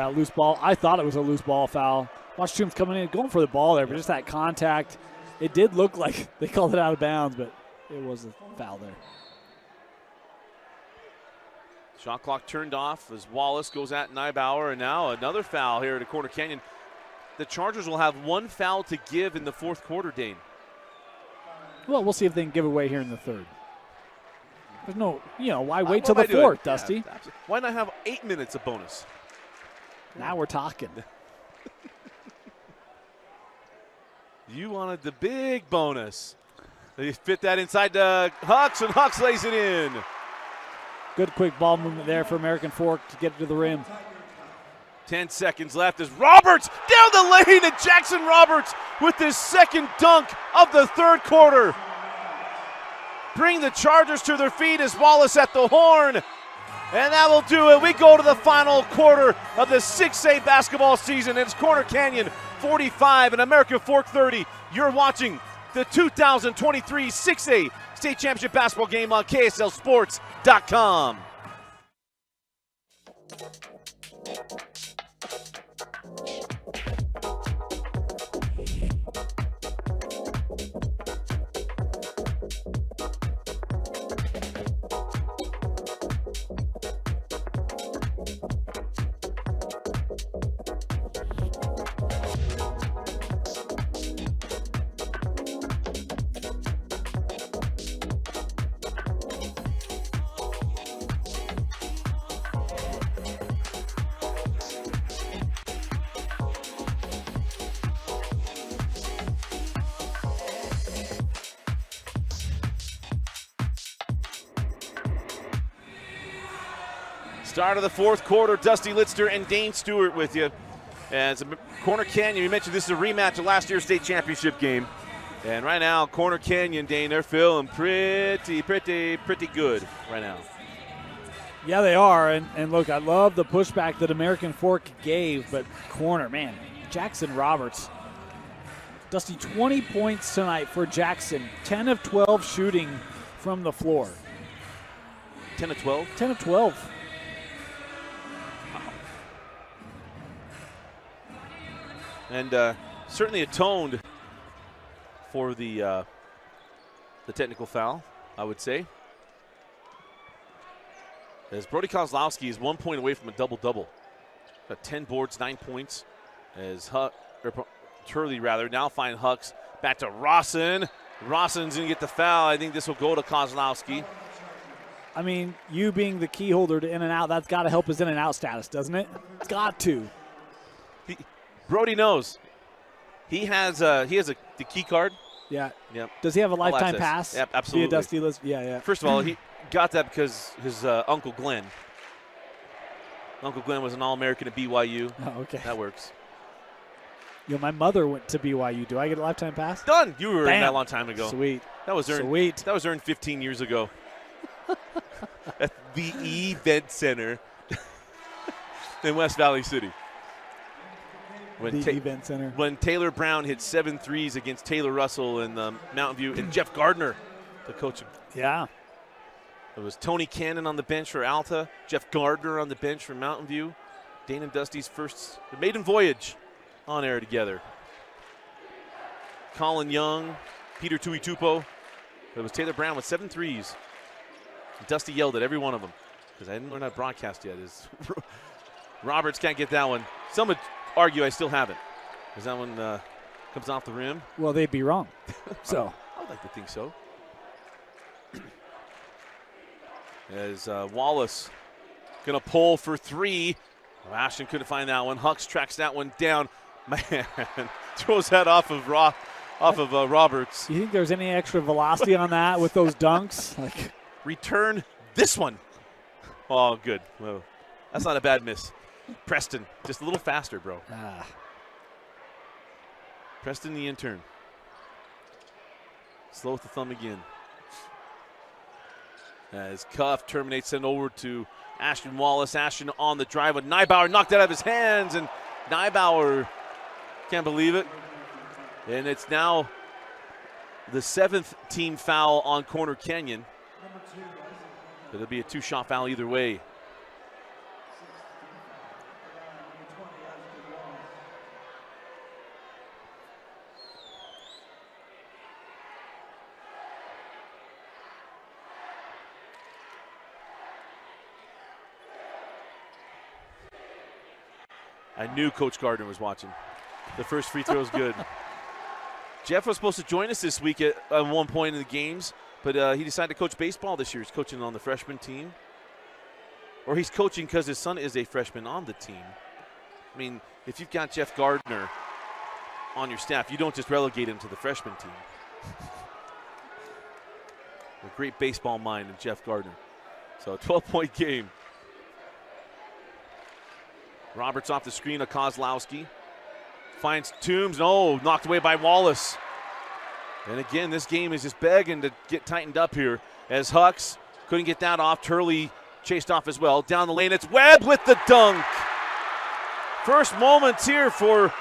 loose ball. I thought it was a loose ball foul. Watch Toombs coming in, going for the ball there, but just that contact. It did look like they called it out of bounds, but it was a foul there. Shot clock turned off as Wallace goes at Nybauer, and now another foul here at Corner Canyon. The Chargers will have one foul to give in the fourth quarter, Dane. Well, we'll see if they can give away here in the third. There's no, why wait till the fourth, Dusty? Yeah, why not have 8 minutes of bonus? Now we're talking. You wanted the big bonus. They fit that inside to Hucks, and Hucks lays it in. Good quick ball movement there for American Fork to get it to the rim. 10 seconds left as Roberts down the lane, and Jackson Roberts with his second dunk of the third quarter. Bring the Chargers to their feet as Wallace at the horn. And that will do it. We go to the final quarter of the 6A basketball season. It's Corner Canyon 45 and American Fork 30. You're watching the 2023 6A state championship basketball game on KSLSports.com. Start of the fourth quarter, Dusty Litzter and Dane Stewart with you. As Corner Canyon, you mentioned this is a rematch of last year's state championship game. And right now, Corner Canyon, Dane, they're feeling pretty good right now. Yeah, they are. And look, I love the pushback that American Fork gave, but Corner, man, Jackson Roberts. Dusty, 20 points tonight for Jackson. 10 of 12 shooting from the floor. 10 of 12? 10 of 12. And certainly atoned for the technical foul, I would say. As Brody Kozlowski is 1 point away from a double-double. Got 10 boards, 9 points. As Turley now find Hucks. Back to Rawson. Rawson's going to get the foul. I think this will go to Kozlowski. I mean, you being the key holder to in and out, that's got to help his in and out status, doesn't it? It's got to. Brody knows. He has the key card. Yeah. Yep. Does he have a lifetime access. pass? Yep, absolutely. Via Dusty Liz? Yeah. First of all, he got that because his Uncle Glenn. Uncle Glenn was an All-American at BYU. Oh, okay. That works. My mother went to BYU. Do I get a lifetime pass? Done. You were in Bam. that a long time ago. Sweet. That was earned. Sweet. That was earned 15 years ago. At the Event Center in West Valley City. Event Center. When Taylor Brown hit 7 threes against Taylor Russell in Mountain View, and Jeff Gardner, the coach. Yeah. It was Tony Cannon on the bench for Alta, Jeff Gardner on the bench for Mountain View. Dane and Dusty's first maiden voyage on air together. Colin Young, Peter Tuitupo. It was Taylor Brown with 7 threes. Dusty yelled at every one of them because I didn't learn how to broadcast yet. Roberts can't get that one. Some would argue I still have it because that one comes off the rim. Well, they'd be wrong. So I would like to think so. As Wallace going to pull for 3. Ashton couldn't find that one. Hucks tracks that one down. Man, throws that off of Roberts. You think there's any extra velocity on that with those dunks? Return this one. Oh, good. Well, that's not a bad miss. Preston, just a little faster, bro. Preston, the intern. Slow with the thumb again. As Cuff terminates, sent over to Ashton Wallace. Ashton on the drive with Neibauer, knocked it out of his hands, and Neibauer can't believe it. And it's now the 7th team foul on Corner Canyon. It'll be a 2-shot foul either way. I knew Coach Gardner was watching. The first free throw is good. Jeff was supposed to join us this week at one point in the games, but he decided to coach baseball this year. He's coaching on the freshman team. Or he's coaching because his son is a freshman on the team. I mean, if you've got Jeff Gardner on your staff, you don't just relegate him to the freshman team. A great baseball mind in Jeff Gardner. So a 12-point game. Roberts off the screen of Kozlowski. Finds Toombs. No, knocked away by Wallace. And again, this game is just begging to get tightened up here as Hucks couldn't get that off. Turley chased off as well. Down the lane, it's Webb with the dunk. First moments here for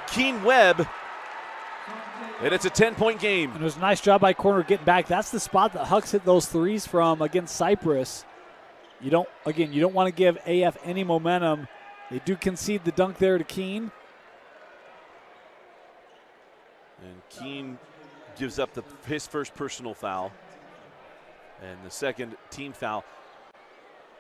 Keen Webb. And it's a 10-point game. And it was a nice job by Corner getting back. That's the spot that Hucks hit those threes from against Cypress. You don't want to give AF any momentum. They do concede the dunk there to Keene. And Keene gives up his first personal foul. And the second team foul.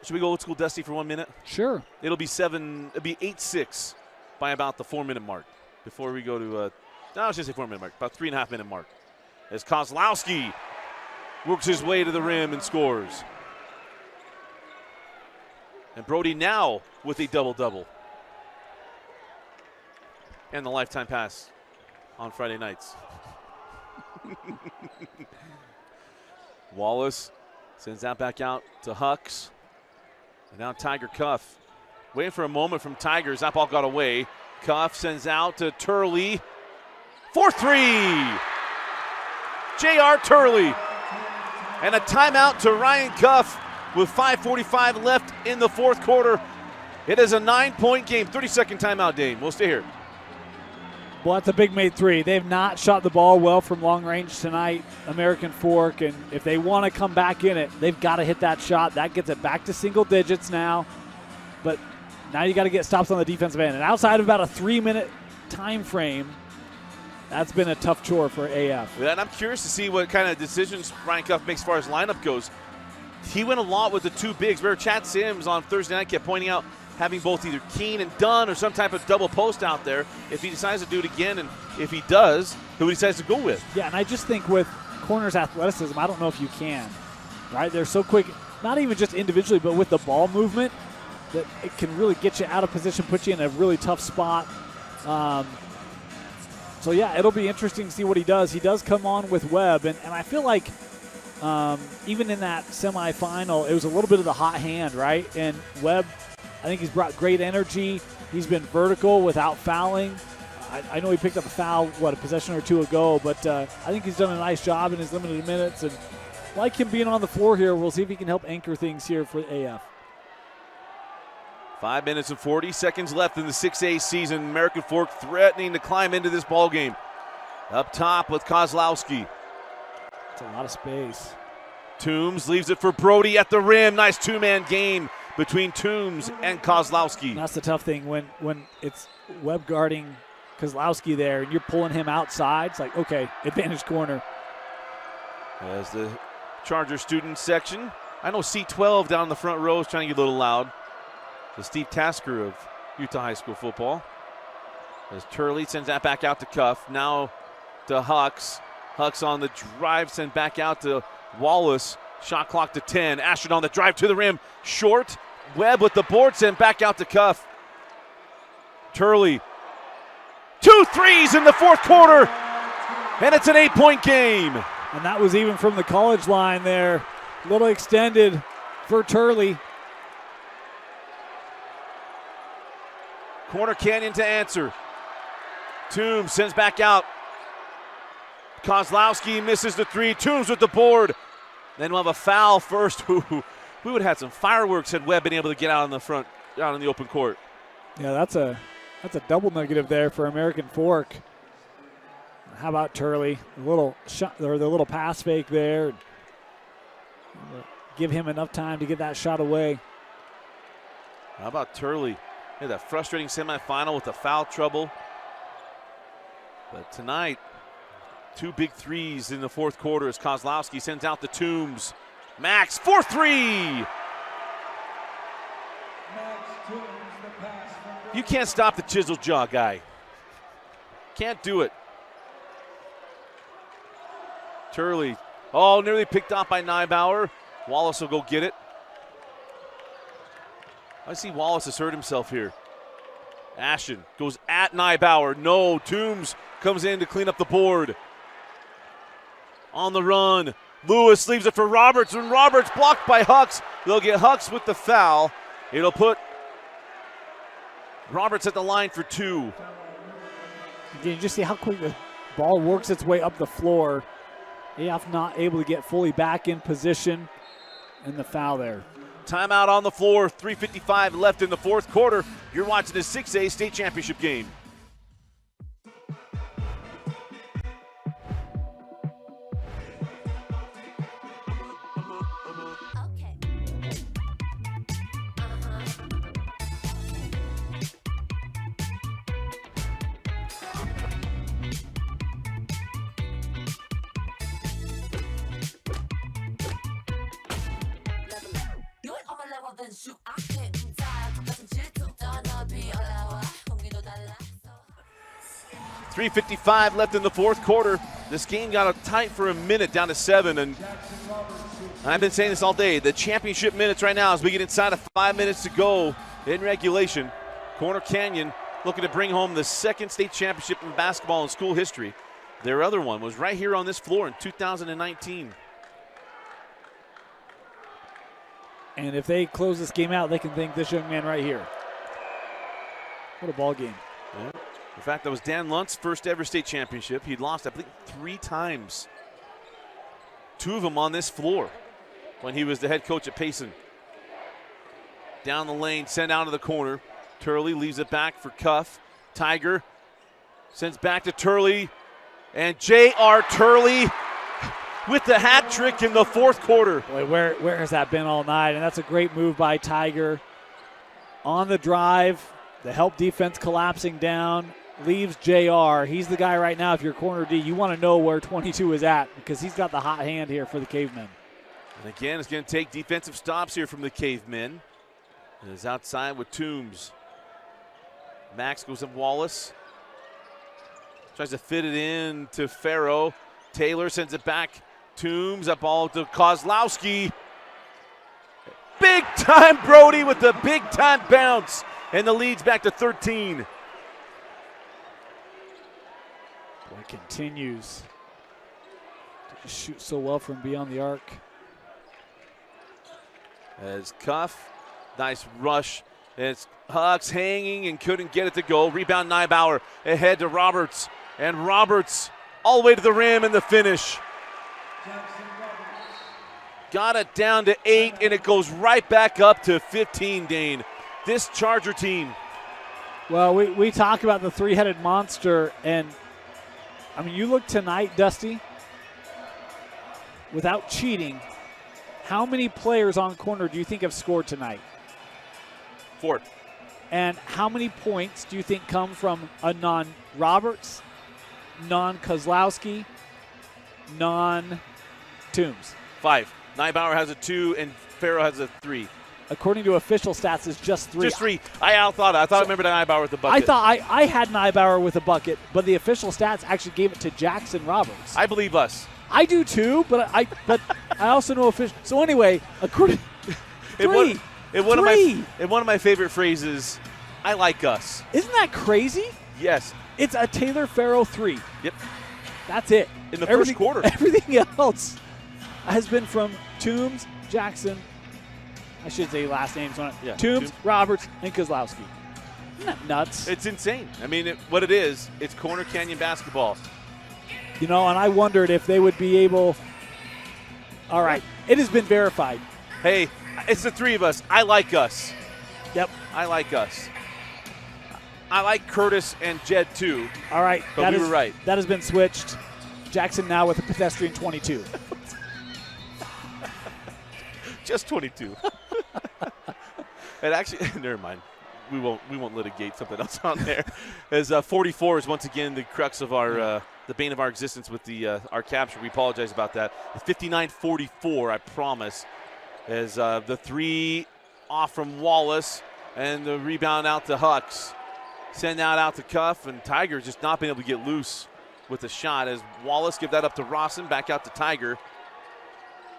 Should we go old school, Dusty, for 1 minute? Sure. It'll be 8-6 by about the 4-minute mark. Before we go to, I was just say 4-minute mark, about 3.5-minute mark. As Kozlowski works his way to the rim and scores. And Brody now with a double-double. And the lifetime pass on Friday nights. Wallace sends that back out to Hucks. And now Tiger Cuff. Waiting for a moment from Tigers. That ball got away. Cuff sends out to Turley. 4-3. J.R. Turley. And a timeout to Ryan Cuff with 5:45 left in the fourth quarter. It is a 9-point game. 30-second timeout, Dane. We'll stay here. Well, that's a big made three. They have not shot the ball well from long range tonight, American Fork, and if they want to come back in it, they've got to hit that shot. That gets it back to single digits now. But now you got to get stops on the defensive end. And outside of about a 3-minute time frame, that's been a tough chore for AF. Yeah, and I'm curious to see what kind of decisions Ryan Cuff makes as far as lineup goes. He went a lot with the two bigs. Remember, Chad Sims on Thursday night kept pointing out having both either Keene and Dunn or some type of double post out there. If he decides to do it again, and if he does, who he decides to go with. Yeah, and I just think with corners' athleticism, I don't know if you can, right? They're so quick, not even just individually, but with the ball movement, that it can really get you out of position, put you in a really tough spot. So, yeah, it'll be interesting to see what he does. He does come on with Webb, and I feel like even in that semifinal, it was a little bit of the hot hand, right? And Webb, I think he's brought great energy. He's been vertical without fouling. I know he picked up a foul, a possession or two ago, but I think he's done a nice job in his limited minutes. And like him being on the floor here, we'll see if he can help anchor things here for AF. 5 minutes and 40 seconds left in the 6A season. American Fork threatening to climb into this ball game. Up top with Kozlowski. It's a lot of space. Toombs leaves it for Brody at the rim. Nice two-man game between Toombs and Kozlowski. And that's the tough thing when it's Webb guarding Kozlowski there and you're pulling him outside. It's like, okay, advantage corner. As the Charger student section, I know C12 down in the front row is trying to get a little loud. The Steve Tasker of Utah High School football. As Turley sends that back out to Cuff. Now to Hucks. Hucks on the drive, sent back out to Wallace. Shot clock to 10. Ashton on the drive to the rim. Short. Webb with the board, sent back out to Cuff. Turley. 2 threes in the fourth quarter. And it's an 8-point game. And that was even from the college line there. A little extended for Turley. Corner Canyon to answer. Toombs sends back out. Kozlowski misses the three. Toombs with the board. Then we'll have a foul first. We would have had some fireworks had Webb been able to get out in the front, out in the open court. Yeah, that's a double negative there for American Fork. How about Turley? A little shot or the little pass fake there. Give him enough time to get that shot away. How about Turley? He had that frustrating semifinal with the foul trouble. But tonight, 2 big threes in the fourth quarter as Kozlowski sends out the Toombs. Max, 4-3. You can't stop the chisel jaw guy. Can't do it. Turley, nearly picked off by Neibauer. Wallace will go get it. I see Wallace has hurt himself here. Ashton goes at Neibauer. No, Toombs comes in to clean up the board. On the run, Lewis leaves it for Roberts, and Roberts blocked by Hucks. They'll get Hucks with the foul. It'll put Roberts at the line for 2. Again, you just see how quick the ball works its way up the floor. AF not able to get fully back in position, and the foul there. Timeout on the floor, 3:55 left in the fourth quarter. You're watching the 6A state championship game. Okay. 3:55 left in the fourth quarter. This game got tight for a minute, down to 7. And I've been saying this all day. The championship minutes right now, as we get inside of 5 minutes to go in regulation. Corner Canyon looking to bring home the second state championship in basketball in school history. Their other one was right here on this floor in 2019. And if they close this game out, they can thank this young man right here. What a ball game. Yeah. In fact, that was Dan Lunt's first ever state championship. He'd lost, I believe, 3 times. 2 of them on this floor when he was the head coach at Payson. Down the lane, sent out to the corner. Turley leaves it back for Cuff. Tiger sends back to Turley. And J.R. Turley with the hat trick in the fourth quarter. Boy, where has that been all night? And that's a great move by Tiger. On the drive, the help defense collapsing down, leaves JR. He's the guy right now, if you're corner D, you want to know where 22 is at because he's got the hot hand here for the Cavemen. And again, it's going to take defensive stops here from the Cavemen. And is outside with Toombs. Max goes up Wallace. Tries to fit it in to Farrow. Taylor sends it back. Toombs up all to Kozlowski. Big time Brody with the big time bounce. And the lead's back to 13. Boy, continues to shoot so well from beyond the arc. As Cuff, nice rush. It's Hucks hanging and couldn't get it to go. Rebound Neibauer ahead to Roberts. And Roberts all the way to the rim in the finish. Got it down to 8, and it goes right back up to 15, Dane. This Charger team. Well, we talk about the three-headed monster, and, I mean, you look tonight, Dusty, without cheating, how many players on corner do you think have scored tonight? 4. And how many points do you think come from a non-Roberts, non-Kozlowski, non-Toombs? 5. Neibauer has a 2, and Farrow has a 3. According to official stats, it's just 3. Just 3. I remember Neibauer with the bucket. I thought I had Neibauer with a bucket, but the official stats actually gave it to Jackson Roberts. I believe us. I do too, but I also know official. So anyway, according three. One of my favorite phrases, I like us. Isn't that crazy? Yes. It's a Taylor Farrow 3. Yep. That's it. In the first quarter. Everything else has been from Toombs, Jackson. I should say last names on it. Yeah, Toombs, Roberts, and Kozlowski. Isn't that nuts? It's insane. I mean, what it is, it's Corner Canyon basketball. You know, and I wondered if they would be able. All right, it has been verified. Hey, it's the 3 of us. I like us. Yep. I like us. I like Curtis and Jed too. All right. But we were right. That has been switched. Jackson now with a pedestrian 22. Just 22. And actually, never mind. We won't litigate something else on there. As 44 is once again the crux of our the bane of our existence with our capture. We apologize about that. 59-44, I promise. As the 3 off from Wallace and the rebound out to Hucks. Send out to Cuff, and Tiger just not being able to get loose with the shot as Wallace give that up to Rawson, back out to Tiger.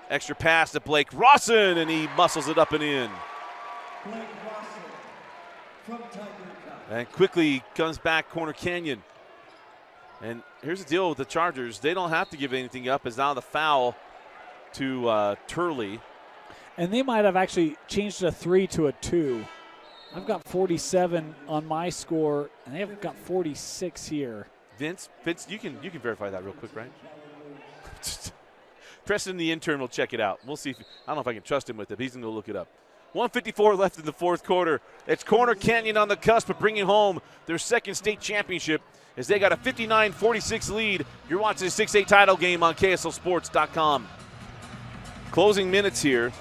Extra pass to Blake Rawson, and he muscles it up and in. And quickly comes back Corner Canyon. And here's the deal with the Chargers. They don't have to give anything up as now the foul to Turley. And they might have actually changed a 3 to a 2. I've got 47 on my score, and they have got 46 here. Vince, you can verify that real quick, right? Preston, the intern, will check it out. We'll see. I don't know if I can trust him with it. He's going to look it up. 1:54 left in the fourth quarter. It's Corner Canyon on the cusp of bringing home their second state championship as they got a 59-46 lead. You're watching a 6A title game on KSLSports.com. Closing minutes here.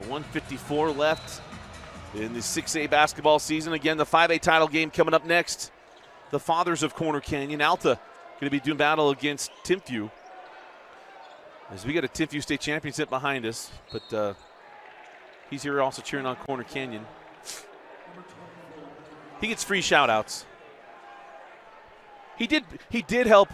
1:54 left in the 6A basketball season. Again, the 5A title game coming up next. The fathers of Corner Canyon, Alta, going to be doing battle against Timpview. As we got a Timpview State Championship behind us, but he's here also cheering on Corner Canyon. He gets free shout-outs. He did help.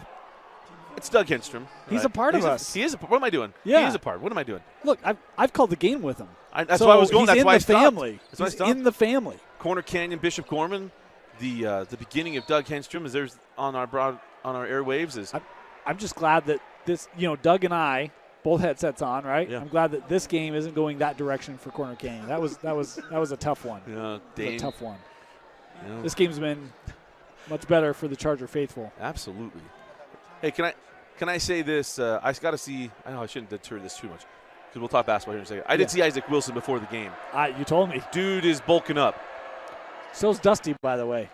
It's Doug Henstrom. He's a part of us. He is. What am I doing? Yeah. He is a part. What am I doing? Look, I've called the game with him. That's why I was going. He's That's why I in the family. That's why I He's stopped. in the family. Corner Canyon, Bishop Gorman. The beginning of Doug Henstrom is there's on our airwaves is. I'm just glad that this, Doug and I both headsets on, right? Yeah. I'm glad that this game isn't going that direction for Corner Canyon. That was a tough one. Yeah, That was Dane. a tough one. Yeah. This game's been much better for the Charger faithful. Absolutely. Hey, can I say this? I got to see. I know I shouldn't deter this too much because we'll talk basketball here in a second. I did see Isaac Wilson before the game. You told me. Dude is bulking up So's Dusty, by the way.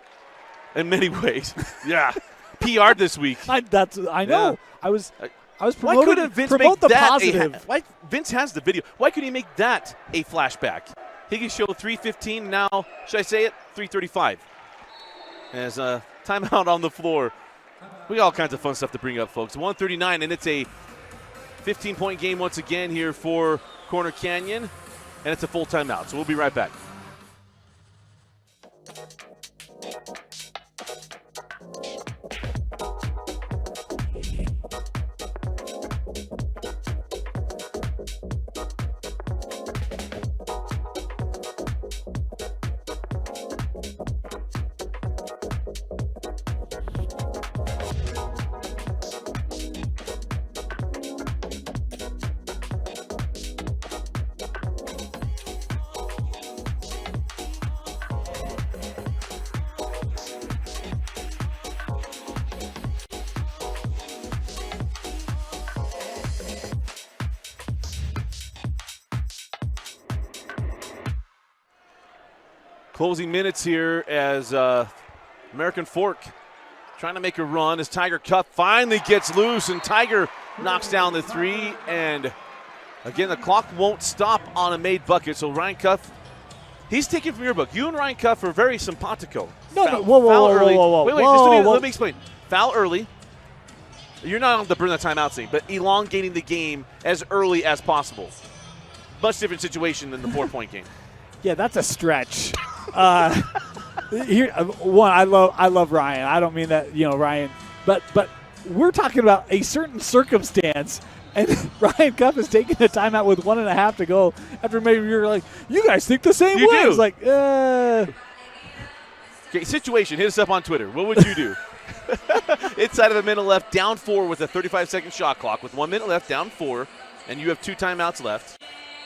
in many ways. Yeah. PR this week. I know. Yeah. I was Why promoting. couldn't Vince promote make the that positive. why Vince has the video. Why couldn't he make that a flashback? He can show 3:15 now. Should I say it? 3:35. As a timeout on the floor. We got all kinds of fun stuff to bring up, folks. 139, and it's a 15-point game once again here for Corner Canyon, and it's a full timeout. So we'll be right back. Closing minutes here as American Fork trying to make a run as Tiger Cup finally gets loose, and Tiger knocks down the three. And again, the clock won't stop on a made bucket. So Ryan Cuff, he's taken from your book. You and Ryan Cuff are very simpatico. No, Foul whoa, early. whoa. Wait, Whoa. let me explain. Foul early. You're not on the burn the timeout thing, but elongating the game as early as possible. Much different situation than the 4-point game. Yeah, that's a stretch. I love Ryan. I don't mean that, Ryan, but we're talking about a certain circumstance, and Ryan Cuff is taking a timeout with 1.5 to go. After maybe you're like, you guys think the same You way. do. It's like, Okay, situation. Hit us up on Twitter. What would you do? Inside of a minute left, down 4 with a 35-second shot clock. With 1 minute left, down 4, and you have 2 timeouts left.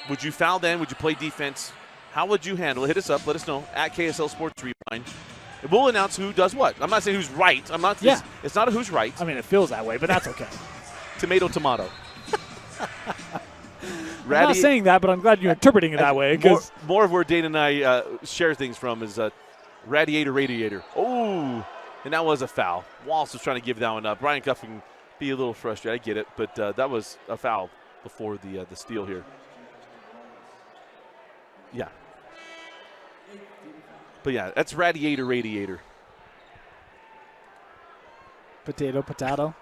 Would you foul then? Would you play defense? How would you handle it? Hit us up. Let us know at KSL Sports Rewind. And we'll announce who does what. I'm not saying who's right. It's not a who's right. I mean, it feels that way, but that's okay. Tomato. I'm not saying that, but I'm glad you're interpreting it that way. More of where Dane and I share things from is radiator. Oh, and that was a foul. Wallace was trying to give that one up. Ryan Cuff can be a little frustrated. I get it, but that was a foul before the steal here. Yeah. But yeah, that's radiator. Potato.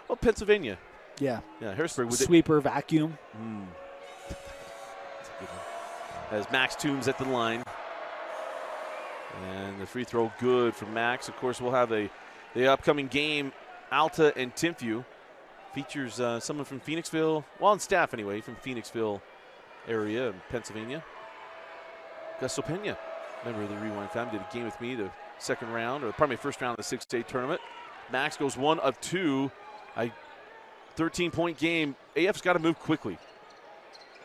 Well, Pennsylvania. Yeah. Yeah, Harrisburg with Sweeper, vacuum. That's a good one. As Max Toombs at the line. And the free throw good from Max. Of course, we'll have the upcoming game, Alta and Timpview. Features someone from Phoenixville, well, on staff anyway, from Phoenixville area in Pennsylvania. Gusto Pena, member of the Rewind family, did a game with me the first round of the 6A tournament. Max goes 1 of 2. A 13-point game. AF's got to move quickly.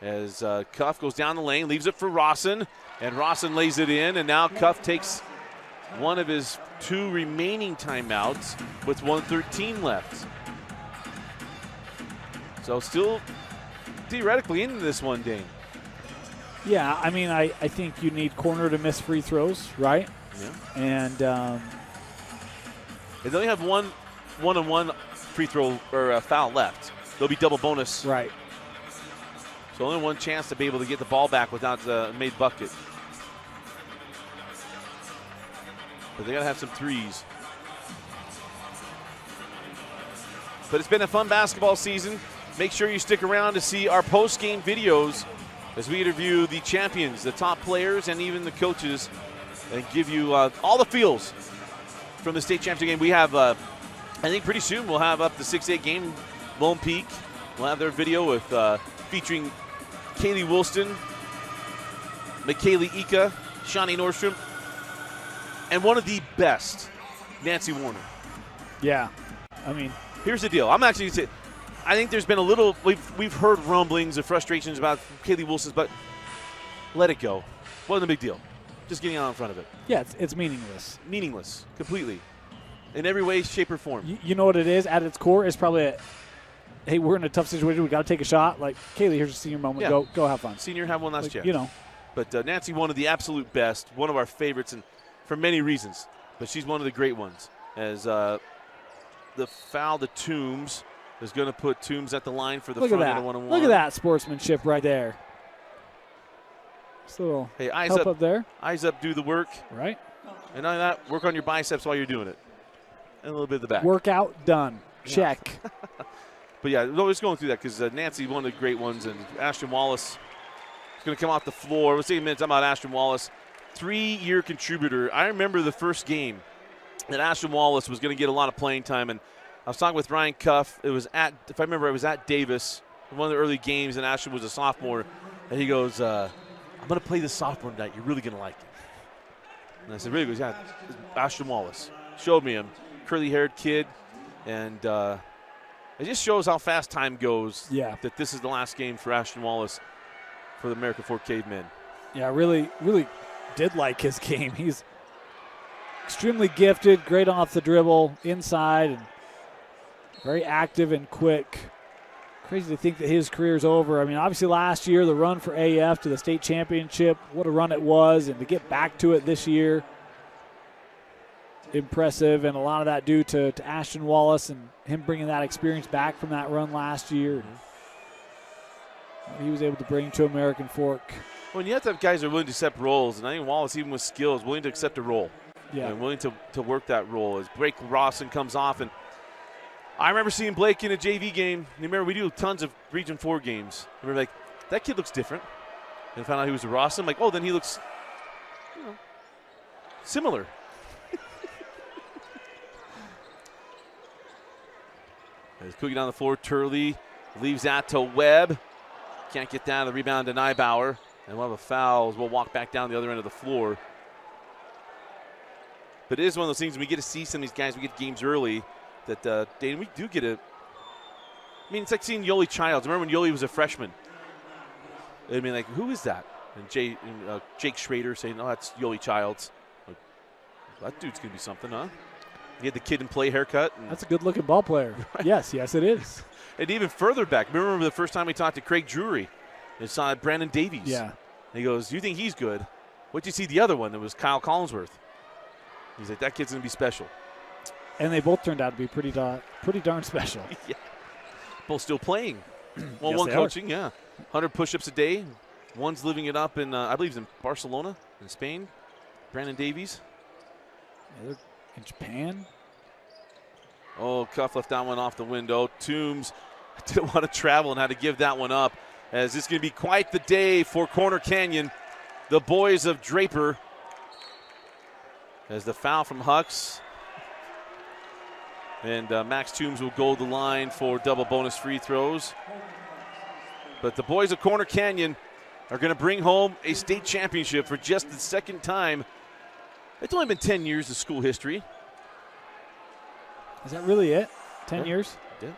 As Cuff goes down the lane, leaves it for Rawson, and Rawson lays it in, and now Cuff takes one of his 2 remaining timeouts with 1:13 left. So still theoretically in this one, Dane. Yeah, I mean, I think you need corner to miss free throws, right? Yeah. And they only have one-on-one free throw or foul left. There'll be double bonus. Right. So only one chance to be able to get the ball back without the made bucket. But they got to have some threes. But it's been a fun basketball season. Make sure you stick around to see our post-game videos as we interview the champions, the top players, and even the coaches, and give you all the feels from the state championship game. We have, I think pretty soon we'll have up the 6A game, Lone Peak. We'll have their video with featuring Kaylee Woolston, McKaylee Ika, Shawnee Nordstrom, and one of the best, Nancy Warner. Yeah. I mean, here's the deal. I'm actually going to say, I think there's been a little. We've heard rumblings of frustrations about Kaylee Wilson's, but let it go. Wasn't a big deal. Just getting out in front of it. Yeah, it's meaningless. Meaningless, completely, in every way, shape, or form. You know what it is? At its core, it's probably hey, we're in a tough situation. We got to take a shot. Like, Kaylee, here's a senior moment. Yeah. Go have fun. Senior have one last chance. You know. But Nancy, one of the absolute best, one of our favorites, and for many reasons. But she's one of the great ones. As the foul to Toombs is going to put Toombs at the line for the Look at front that. of the 1-on-1. Look at that sportsmanship right there. Just a little eyes help up there. Eyes up, do the work. Right. And on that, work on your biceps while you're doing it. And a little bit of the back. Workout done. Check. But yeah, we're just going through that because Nancy, one of the great ones, and Ashton Wallace is going to come off the floor. Let's take a minute to talk about Ashton Wallace, 3-year contributor. I remember the first game that Ashton Wallace was going to get a lot of playing time, and I was talking with Ryan Cuff. It was if I remember, it was at Davis, one of the early games, and Ashton was a sophomore, and he goes, "I'm going to play this sophomore tonight. You're really going to like it." And I said, "Really?" He goes, "Yeah, Ashton Wallace." Showed me him, curly-haired kid, and it just shows how fast time goes. Yeah. That this is the last game for Ashton Wallace for the American Fork Cavemen. Yeah, really did like his game. He's extremely gifted, great off the dribble, inside, and very active and quick. Crazy to think that his career's over. I mean, obviously last year, the run for AF to the state championship, what a run it was, and to get back to it this year, impressive, and a lot of that due to Ashton Wallace and him bringing that experience back from that run last year. And what he was able to bring to American Fork. Well, you have to have guys that are willing to accept roles, and I think Wallace, even with skill, is willing to accept a role. Yeah. And willing to work that role. As Blake Rawson comes off, and I remember seeing Blake in a JV game. You remember we do tons of Region 4 games. I remember, like, that kid looks different. And found out he was a Rawson. I'm like, oh, then he looks, similar. As Cookie down the floor, Turley leaves that to Webb. Can't get down. The rebound to Nybauer. And we'll have a foul as we'll walk back down the other end of the floor. But it is one of those things when we get to see some of these guys, we get games early, that, Dayton, we do get a – I mean, it's like seeing Yoli Childs. Remember when Yoli was a freshman? I mean, like, who is that? And Jake Schrader saying, oh, that's Yoli Childs. Like, that dude's going to be something, huh? He had the kid-and-play haircut. That's a good-looking ball player. Right. Yes, it is. And even further back, remember the first time we talked to Craig Drury and saw Brandon Davies. Yeah. And he goes, you think he's good? What'd you see the other one? That was Kyle Collinsworth. He's like, that kid's going to be special. And they both turned out to be pretty darn special. Yeah. Both still playing. Well, Yes, one they coaching, yeah. 100 push-ups a day. One's living it up in, I believe he's in Barcelona in Spain. Brandon Davies. Yeah, they're in Japan. Oh, Cuff left that one off the window. Toombs didn't want to travel and had to give that one up. As this is going to be quite the day for Corner Canyon. The boys of Draper. As the foul from Hucks. And Max Toombs will go the line for double bonus free throws. But the boys of Corner Canyon are going to bring home a state championship for just the second time. It's only been 10 years of school history. Is that really it? 10 years? Yeah.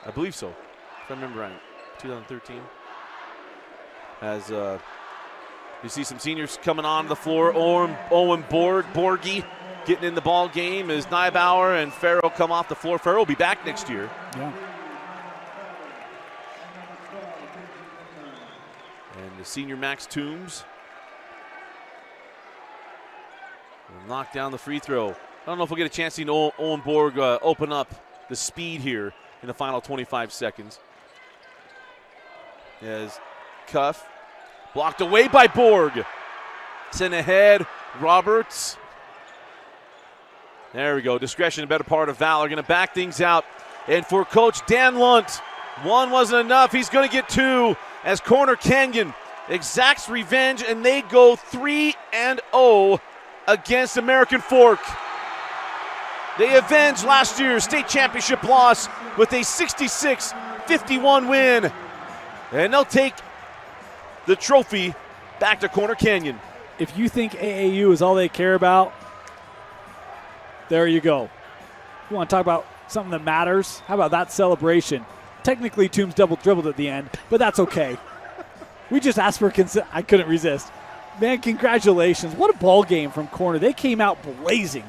I believe so. If I remember right. 2013. As you see some seniors coming on the floor. Owen Borgie getting in the ball game as Nybauer and Farrell come off the floor. Farrell will be back next year. Yeah. And the senior Max Toombs will knock down the free throw. I don't know if we'll get a chance to see Owen Borg open up the speed here in the final 25 seconds. As Cuff blocked away by Borg. Sent ahead, Roberts. There we go. Discretion, a better part of valor. Going to back things out. And for Coach Dan Lunt, one wasn't enough. He's going to get two as Corner Canyon exacts revenge, and they go 3-0 against American Fork. They avenged last year's state championship loss with a 66-51 win. And they'll take the trophy back to Corner Canyon. If you think AAU is all they care about, there you go. You want to talk about something that matters. How about that celebration? Technically, Toombs double dribbled at the end, but that's okay. We just asked for consent. I couldn't resist. Man, congratulations. What a ball game from Corner. They came out blazing.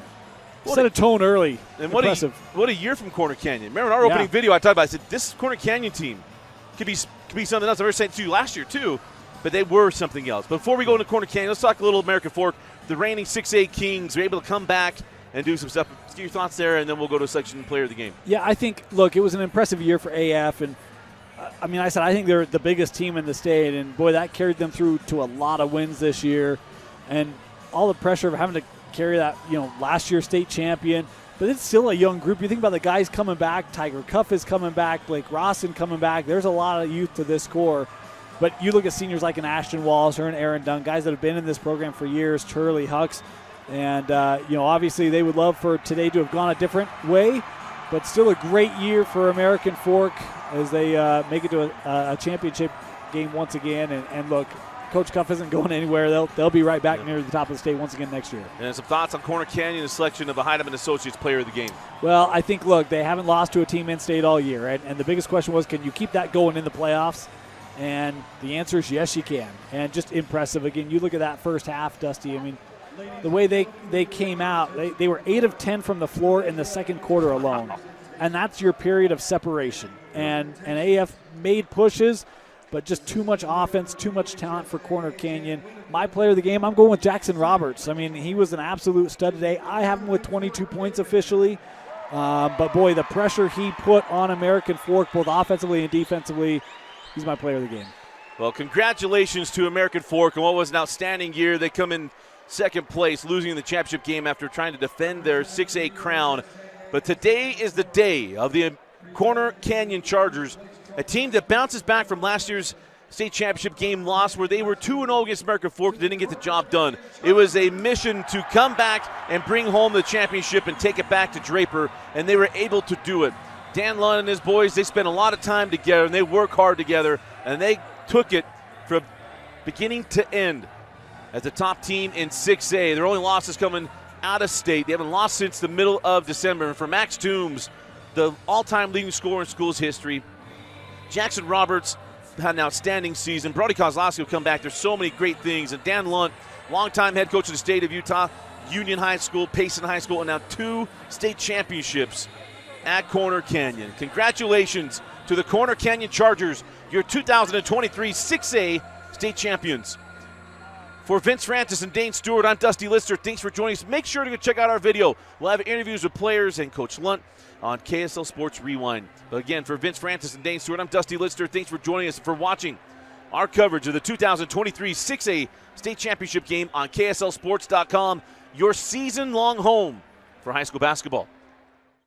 Set a tone early. And Impressive. what a year from Corner Canyon. Remember in our opening video I talked about, I said, this Corner Canyon team could be something else. I remember saying it to you last year too, but they were something else. Before we go into Corner Canyon, let's talk a little American Fork. The reigning 6A Kings were able to come back and do some stuff. Let's get your thoughts there, and then we'll go to section player of the game. Yeah, I think, look, it was an impressive year for AF, and I said I think they're the biggest team in the state, and boy, that carried them through to a lot of wins this year, and all the pressure of having to carry that, last year's state champion. But it's still a young group. You think about the guys coming back. Tiger Cuff is coming back. Blake Rawson coming back. There's a lot of youth to this core. But you look at seniors like an Ashton Wallace or an Aaron Dunn, guys that have been in this program for years, Turley Hucks. And, obviously they would love for today to have gone a different way. But still a great year for American Fork as they make it to a championship game once again. And look, Coach Cuff isn't going anywhere. They'll be right back near the top of the state once again next year. And some thoughts on Corner Canyon, the selection of the Heidemann Associates player of the game. Well, I think, look, they haven't lost to a team in state all year, right? And the biggest question was, can you keep that going in the playoffs? And the answer is yes, you can. And just impressive. Again, you look at that first half, Dusty. I mean, the way they came out, they were 8 of 10 from the floor in the second quarter alone. And that's your period of separation. And AF made pushes, but just too much offense, too much talent for Corner Canyon. My player of the game, I'm going with Jackson Roberts. I mean, he was an absolute stud today. I have him with 22 points officially. But, boy, the pressure he put on American Fork, both offensively and defensively, he's my player of the game. Well, congratulations to American Fork on what was an outstanding year. They come in second place, losing in the championship game after trying to defend their 6A crown. But today is the day of the Corner Canyon Chargers, a team that bounces back from last year's state championship game loss where they were 2-0 against American Fork, didn't get the job done. It was a mission to come back and bring home the championship and take it back to Draper, and they were able to do it. Dan Lund and his boys, they spent a lot of time together, and they work hard together, and they took it from beginning to end as the top team in 6A. Their only losses coming out of state. They haven't lost since the middle of December. And for Max Toombs, the all-time leading scorer in school's history, Jackson Roberts had an outstanding season. Brody Kozlowski will come back. There's so many great things. And Dan Lunt, longtime head coach of the state of Utah, Union High School, Payson High School, and now 2 state championships at Corner Canyon. Congratulations to the Corner Canyon Chargers, your 2023 6A state champions. For Vince Francis and Dane Stewart, I'm Dusty Lister. Thanks for joining us. Make sure to go check out our video. We'll have interviews with players and Coach Lunt on KSL Sports Rewind. But again, for Vince Francis and Dane Stewart, I'm Dusty Lister. Thanks for joining us, for watching our coverage of the 2023 6A state championship game on KSLSports.com, your season-long home for high school basketball.